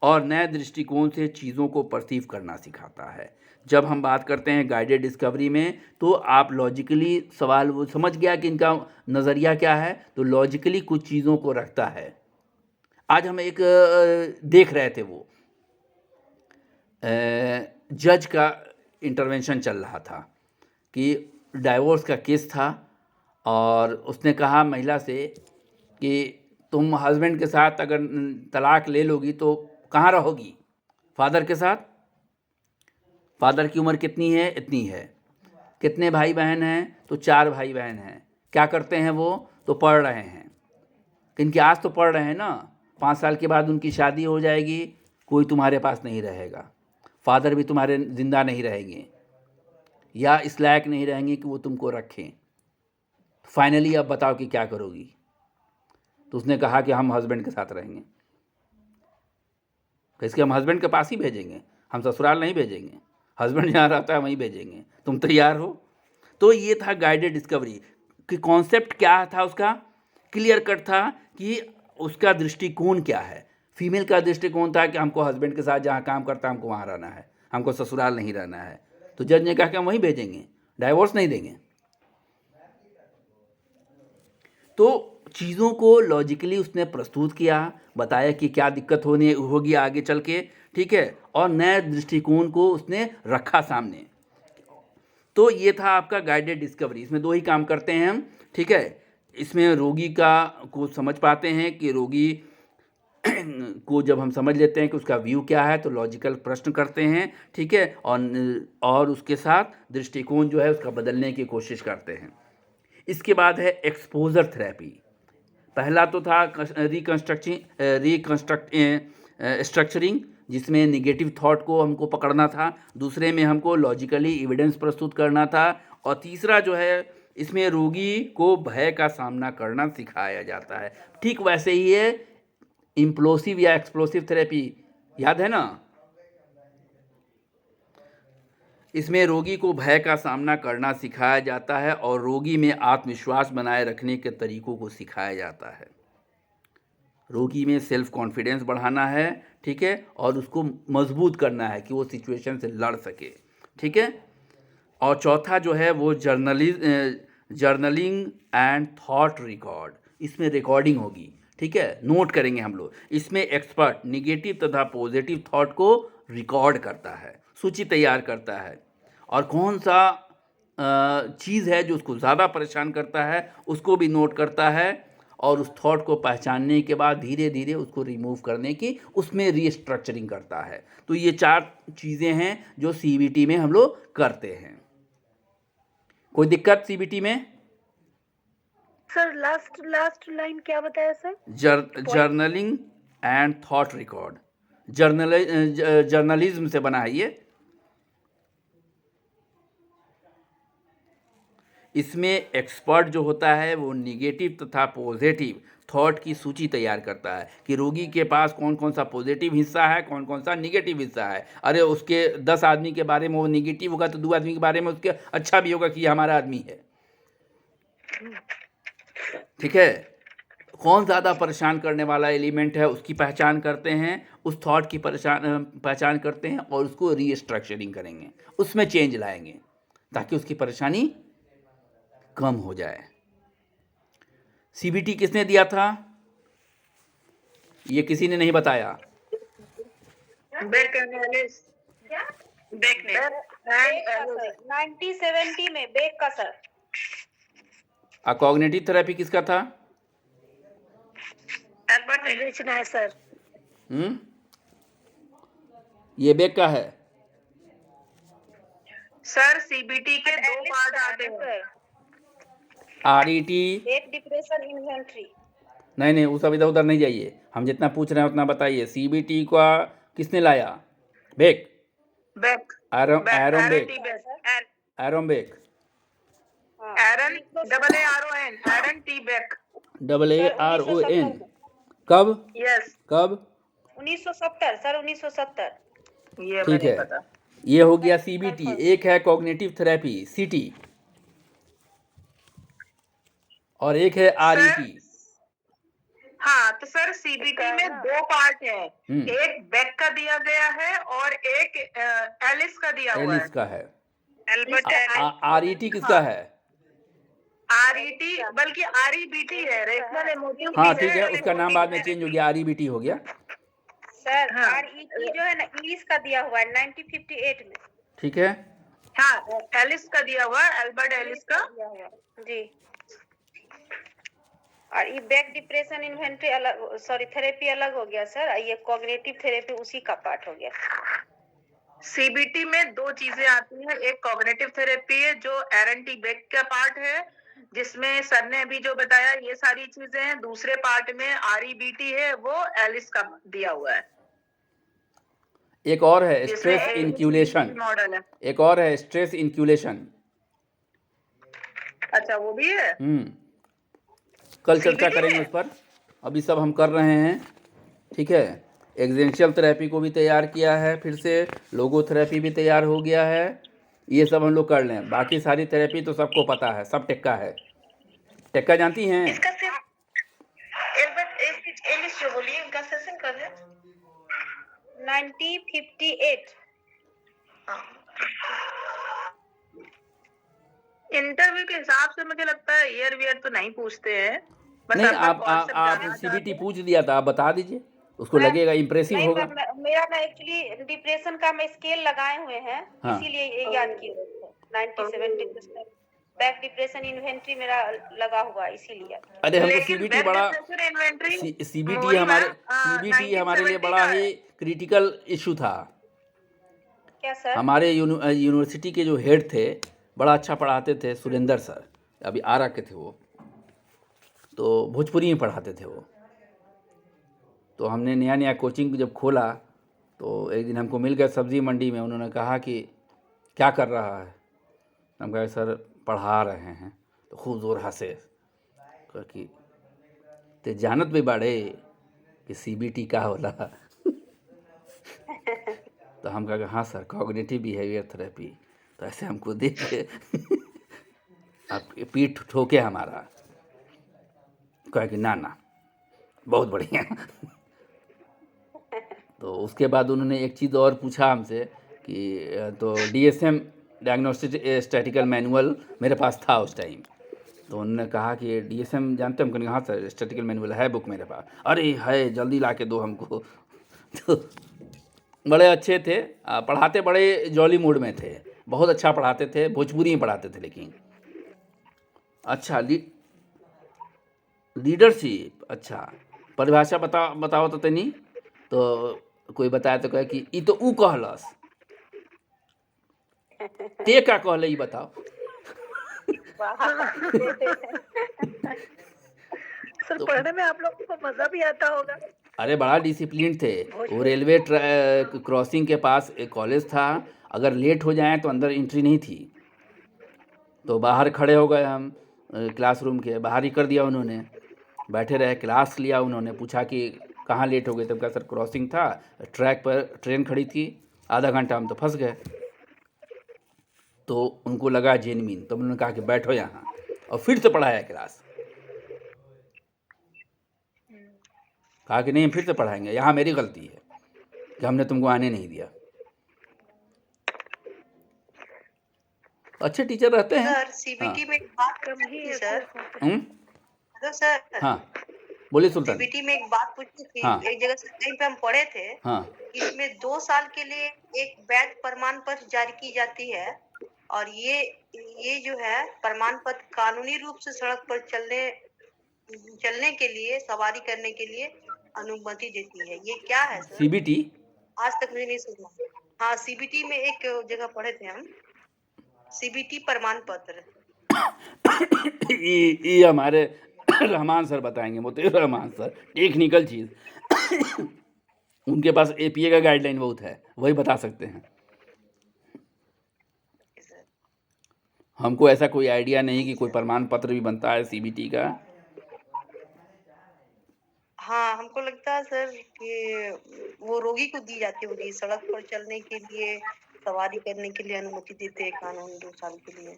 और नए दृष्टिकोण से चीज़ों को परसीव करना सिखाता है। जब हम बात करते हैं गाइडेड डिस्कवरी में, तो आप लॉजिकली सवाल वो समझ गया कि इनका नज़रिया क्या है, तो लॉजिकली कुछ चीज़ों को रखता है। आज हम एक देख रहे थे, वो जज का इंटरवेंशन चल रहा था कि डाइवोर्स का केस था और उसने कहा महिला से कि तुम हस्बैंड के साथ अगर तलाक ले लोगी तो कहाँ रहोगी? फादर के साथ। फादर की उम्र कितनी है? इतनी है। कितने भाई बहन हैं? तो 4 भाई बहन हैं। क्या करते हैं वो? तो पढ़ रहे हैं। किनकी आज तो पढ़ रहे हैं ना, 5 साल के बाद उनकी शादी हो जाएगी, कोई तुम्हारे पास नहीं रहेगा, फादर भी तुम्हारे ज़िंदा नहीं रहेंगे या इस लायक नहीं रहेंगे कि वो तुमको रखें। फाइनली अब बताओ कि क्या करोगी? तो उसने कहा कि हम हस्बैंड के साथ रहेंगे। तो इसके हम हस्बैंड के पास ही भेजेंगे, हम ससुराल नहीं भेजेंगे। हस्बैंड जहाँ रहता है वहीं भेजेंगे, तुम तैयार हो। तो ये था गाइडेड डिस्कवरी कि कॉन्सेप्ट क्या था उसका, क्लियर कट था कि उसका दृष्टिकोण क्या है। फीमेल का दृष्टिकोण था कि हमको हस्बैंड के साथ जहाँ काम करता है हमको वहाँ रहना है, हमको ससुराल नहीं रहना है। तो जज ने कहा कि हम वहीं भेजेंगे, डाइवोर्स नहीं देंगे। तो चीज़ों को लॉजिकली उसने प्रस्तुत किया, बताया कि क्या दिक्कत होगी आगे चल के, ठीक है, और नए दृष्टिकोण को उसने रखा सामने। तो ये था आपका गाइडेड डिस्कवरी। इसमें 2 ही काम करते हैं हम, ठीक है। इसमें रोगी को समझ पाते हैं कि रोगी को जब हम समझ लेते हैं कि उसका व्यू क्या है तो लॉजिकल प्रश्न करते हैं, ठीक है, और उसके साथ दृष्टिकोण जो है उसका बदलने की कोशिश करते हैं। इसके बाद है एक्सपोजर थेरेपी। पहला तो था स्ट्रक्चरिंग, जिसमें निगेटिव थॉट को हमको पकड़ना था। दूसरे में हमको लॉजिकली एविडेंस प्रस्तुत करना था। और तीसरा जो है इसमें रोगी को भय का सामना करना सिखाया जाता है। ठीक वैसे ही है इम्प्लोसिव या एक्सप्लोसिव थेरेपी, याद है ना। इसमें रोगी को भय का सामना करना सिखाया जाता है और रोगी में आत्मविश्वास बनाए रखने के तरीकों को सिखाया जाता है। रोगी में सेल्फ कॉन्फिडेंस बढ़ाना है, ठीक है, और उसको मजबूत करना है कि वो सिचुएशन से लड़ सके, ठीक है। और चौथा जो है वो जर्नलिंग एंड थॉट रिकॉर्ड। इसमें रिकॉर्डिंग होगी, ठीक है, नोट करेंगे हम लोग। इसमें एक्सपर्ट निगेटिव तथा पॉजिटिव थॉट को रिकॉर्ड करता है, सूची तैयार करता है, और कौन सा चीज़ है जो उसको ज़्यादा परेशान करता है उसको भी नोट करता है, और उस थॉट को पहचानने के बाद धीरे धीरे उसको रिमूव करने की उसमें रीस्ट्रक्चरिंग करता है। तो ये 4 चीज़ें हैं जो CBT में हम लोग करते हैं। कोई दिक्कत CBT में? सर लास्ट लाइन क्या बताया sir? Journaling and thought record. Journalism से बना है ये। इसमें एक्सपर्ट जो होता है वो निगेटिव तथा पॉजिटिव थॉट की सूची तैयार करता है कि रोगी के पास कौन कौन सा पॉजिटिव हिस्सा है, कौन कौन सा निगेटिव हिस्सा है। अरे उसके 10 आदमी के बारे में वो निगेटिव होगा तो 2 आदमी के बारे में उसके अच्छा भी होगा कि ये हमारा आदमी है, ठीक है। कौन ज़्यादा परेशान करने वाला एलिमेंट है उसकी पहचान करते हैं, उस थॉट की पहचान करते हैं और उसको रीस्ट्रक्चरिंग करेंगे, उसमें चेंज लाएंगे ताकि उसकी परेशानी कम हो जाए। CBT किसने दिया था? ये किसी ने नहीं बताया। बेक एनालिस बेक ने 1970 में बेक का सर। कॉग्निटिव थेरेपी किसका था? एल्बर्ट एलिसन है सर। ये बेक का है सर। CBT के 2 पार्ट आते हैं। RET Beck depression inventory. नहीं उस सब इधर उधर नहीं जाइए, हम जितना पूछ रहे हैं उतना बताइए। CBT का किसने लाया? बेक। एरन बेक। एरन एरन T बेक। AARON। कब? यस कब? 1970 सर, 1970। ये ठीक मुझे है, पता। ये हो गया CBT। एक है कॉग्निटिव थेरेपी CT, और एक है RET। हाँ तो सर CBT में 2 पार्ट है, एक बेक का दिया गया है और एक एलिस का दिया हुआ एलिस का है। एल्बर्ट RET किसका है? RET बल्कि REBT है, रेशनल इमोटिव। हाँ ठीक है, उसका नाम बाद में चेंज हो गया, REBT हो गया सर। हाँ। RET जो है ना इंग्लिश का दिया हुआ है 1958 में। ठीक है। हाँ एलिस का दिया हुआ है, एल्बर्ट एलिस का दिया हुआ जी। और ये बैक डिप्रेशन इन्वेंटरी अलग, सॉरी थेरेपी अलग हो गया सर। ये कॉग्निटिव थेरेपी उसी का पार्ट हो गया। CBT में 2 चीजें आती हैं, एक कॉग्निटिव थेरेपी है जो एरन टी बेक का पार्ट है जिसमें सर ने अभी जो बताया ये सारी चीजें हैं। दूसरे पार्ट में REBT है, वो एलिस का दिया हुआ है। एक और है जिसमें स्ट्रेस इनक्यूलेशन। मॉडल है। एक और है स्ट्रेस इनक्यूलेशन। अच्छा वो भी है। कल चर्चा CBT करेंगे में? उस पर, अभी सब हम कर रहे हैं, ठीक है। एक्जेंशियल थेरेपी को भी तैयार किया है, फिर से लोगोथेरेपी भी तैयार हो गया है। ये सब हम लोग कर लें। बाकी सारी थेरेपी तो सबको पता है, सब टेक्का है। टेक्का जानती हैं? इसका सिर्फ एलिस जो बोलिए इनका सेशन कब है? 1958। इंटरव्यू के हिसाब से मुझे लगता है ईयर वियर तो नहीं पूछते हैं, बस नहीं, आपका आप concept आप जानना सीबीटी चाहते हैं। पूछ दिया था, आप बता दीजिए, उसको लगेगा इम्प्रेसिव नहीं, होगा। मेरा ना एक्चुअली डिप्रेशन का मैं स्केल लगाए हुए हैं, हाँ। इसीलिए ये याद किए हुए थे। 97 बैक डिप्रेशन इन्वेंट्री मेरा लगा हुआ, इसीलिए याद किया। अरे हमको लेकिन सीबीटी बैक बड़ा डिप्रेशन इन्वेंट्री सीबीटी हमारे लिए 1970 बड़ा का है। ही क्रिटिकल इशू था। क्या सर? हमारे यूनिवर्सिटी के जो हेड थे, बड़ा अच्छा पढ़ाते थे, सुरेंद्र सर, अभी आरा के थे वो, तो भोजपुरी में पढ़ाते थे वो। तो हमने नया नया कोचिंग जब खोला तो एक दिन हमको मिल गए सब्जी मंडी में। उन्होंने कहा कि क्या कर रहा है? हम कहा सर पढ़ा रहे हैं। तो खूब जोर हंसे कि ते जानत भी बाड़े कि सीबीटी का होला। तो हम कहा हाँ सर, कॉग्निटिव बिहेवियर थेरेपी। तो ऐसे हमको देख के आप पीठ ठोके हमारा, कहा कि ना ना बहुत बढ़िया। तो उसके बाद उन्होंने एक चीज़ और पूछा हमसे कि तो डीएसएम डायग्नोस्टिक स्टैटिकल मैनुअल मेरे पास था उस टाइम। तो उन्होंने कहा कि डीएसएम जानते हैं? हम कहा हाँ सर, स्टैटिकल मैनुअल है बुक मेरे पास। अरे है, जल्दी ला के दो हमको। तो बड़े अच्छे थे, पढ़ाते बड़े जॉली मूड में थे, बहुत अच्छा पढ़ाते थे, भोजपुरी में पढ़ाते थे। लेकिन अच्छा लीडरशिप, अच्छा परिभाषा बताओ तो तनी। तो कोई बताया तो कहे कि ई तो ऊ कहलस, ते का कहले ई बताओ। सर तो पढ़ने में आप लोगों को मजा भी आता होगा। अरे बड़ा डिसिप्लिन थे वो। रेलवे क्रॉसिंग के पास एक कॉलेज था, अगर लेट हो जाए तो अंदर एंट्री नहीं थी। तो बाहर खड़े हो गए हम, क्लासरूम के बाहर ही कर दिया उन्होंने। बैठे रहे, क्लास लिया उन्होंने, पूछा कि कहाँ लेट हो गए? तब कहा सर क्रॉसिंग था, ट्रैक पर ट्रेन खड़ी थी, आधा घंटा हम तो फंस गए। तो उनको लगा जेनविन, तो उन्होंने कहा कि बैठो यहाँ, और फिर से पढ़ाया क्लास। कहा कि नहीं फिर से पढ़ाएंगे, यहाँ मेरी गलती है कि हमने तुमको आने नहीं दिया। अच्छे टीचर रहते हैं। सर सीबीटी में एक बात पूछी थी सर। Hello sir. हाँ बोलिए सुल्तान। सीबीटी में एक बात पूछी थी। हाँ। एक जगह से कहीं पे हम पढ़े थे। हाँ। इसमें 2 साल के लिए एक वैध प्रमाण पत्र जारी की जाती है, और ये जो है प्रमाण पत्र कानूनी रूप से सड़क पर चलने के लिए, सवारी करने के लिए अनुमति देती है। ये क्या है सर? सीबीटी। आज तक मुझे नहीं सुना। हाँ, सीबीटी में एक जगह पढ़े थे हम, सीबीटी प्रमाण पत्र। ये हमारे रहमान सर बताएंगे, मोती रहमान सर, टेक्निकल चीज़। उनके पास एपीए का गाइडलाइन बहुत है, वही बता सकते हैं। हमको ऐसा कोई आइडिया नहीं कि कोई प्रमाण पत्र भी बनता है सीबीटी का। हाँ, हमको लगता है सर कि वो रोगी को दी जाती होगी, सड़क पर चलने के लिए, सवारी करने के लिए अनुमति देते हैं कानून 2 साल के लिए।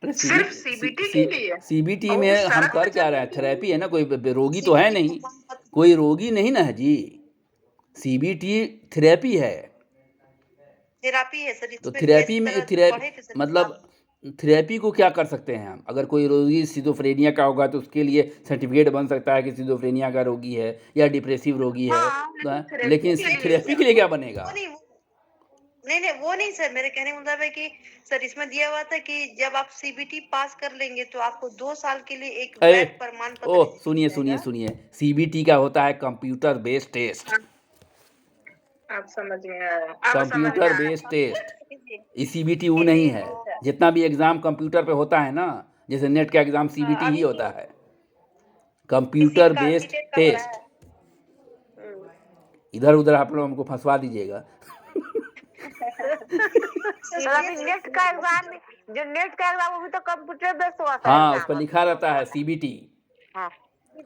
अरे सिर्फ CBT के लिए? सीबीटी और में उस हम सड़क कर पर क्या रहे हैं? चलने के थेरेपी है ना, कोई रोगी तो है नहीं, कोई रोगी नहीं ना है जी। सीबीटी थेरेपी है। थेरापी है सर। तो इसमें थेरेपी में किस तरह पढ़े थे सर? मतलब थेरेपी को क्या कर सकते हैं हम? अगर कोई रोगी सिजोफ्रेनिया का होगा तो उसके लिए सर्टिफिकेट बन सकता है कि सिजोफ्रेनिया का रोगी है या डिप्रेसिव रोगी है। हाँ, लेकिन थेरेपी के लिए क्या बनेगा? नहीं, वो नहीं सर, मेरे कहने का मतलब है कि सर इसमें दिया हुआ था कि जब आप सीबीटी पास कर लेंगे तो आपको 2 साल के लिए एक अरे वैध प्रमाण पत्र ओह जारी सुनिए किया सुनिए जाएगा। सुनिए, सीबीटी का होता है कंप्यूटर बेस्ड टेस्ट। आप समझ में आया? आप समझ में कंप्यूटर आया? Based test. सीबीटी वो नहीं है। जितना भी एग्जाम कंप्यूटर पे होता है ना, जैसे नेट का एग्जाम सीबीटी ही होता है, कंप्यूटर बेस्ड टेस्ट। इधर उधर आप लोग हमको फंसवा दीजिएगा। सर अभी नेट का एग्जाम, जो नेट का एग्जाम वो भी तो कंप्यूटर बेस्ड हुआ सर। हाँ, उस पर लिखा रहता है सीबीटी, हाँ।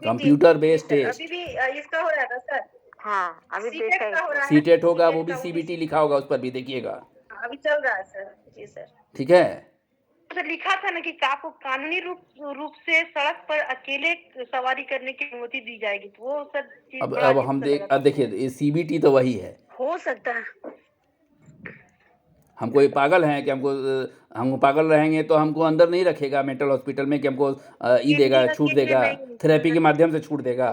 Computer based test. अभी भी इसका हो रहा था सर, हाँ अभी सीटेट देखा का हो रहा है, सीटेट होगा, वो सीटेट भी का सीबीटी लिखा होगा उस पर भी, देखिएगा। अभी चल रहा है सर। जी सर। ठीक है। तो लिखा था ना कि आपको कानूनी रूप से सड़क पर अकेले सवारी करने की अनुमति दी जाएगी, तो वो सर चीज बड़ा अब अजीब हम सा देख, लगा अब देखिए सीबीटी तो वही है। हो सकता है। हम कोई पागल हैं कि हम पागल रहेंगे तो हमको अंदर नहीं रखेगा मेंटल हॉस्पिटल में कि हमको देगा, छूट के लिए देगा, नहीं थेरेपी के माध्यम से छूट देगा।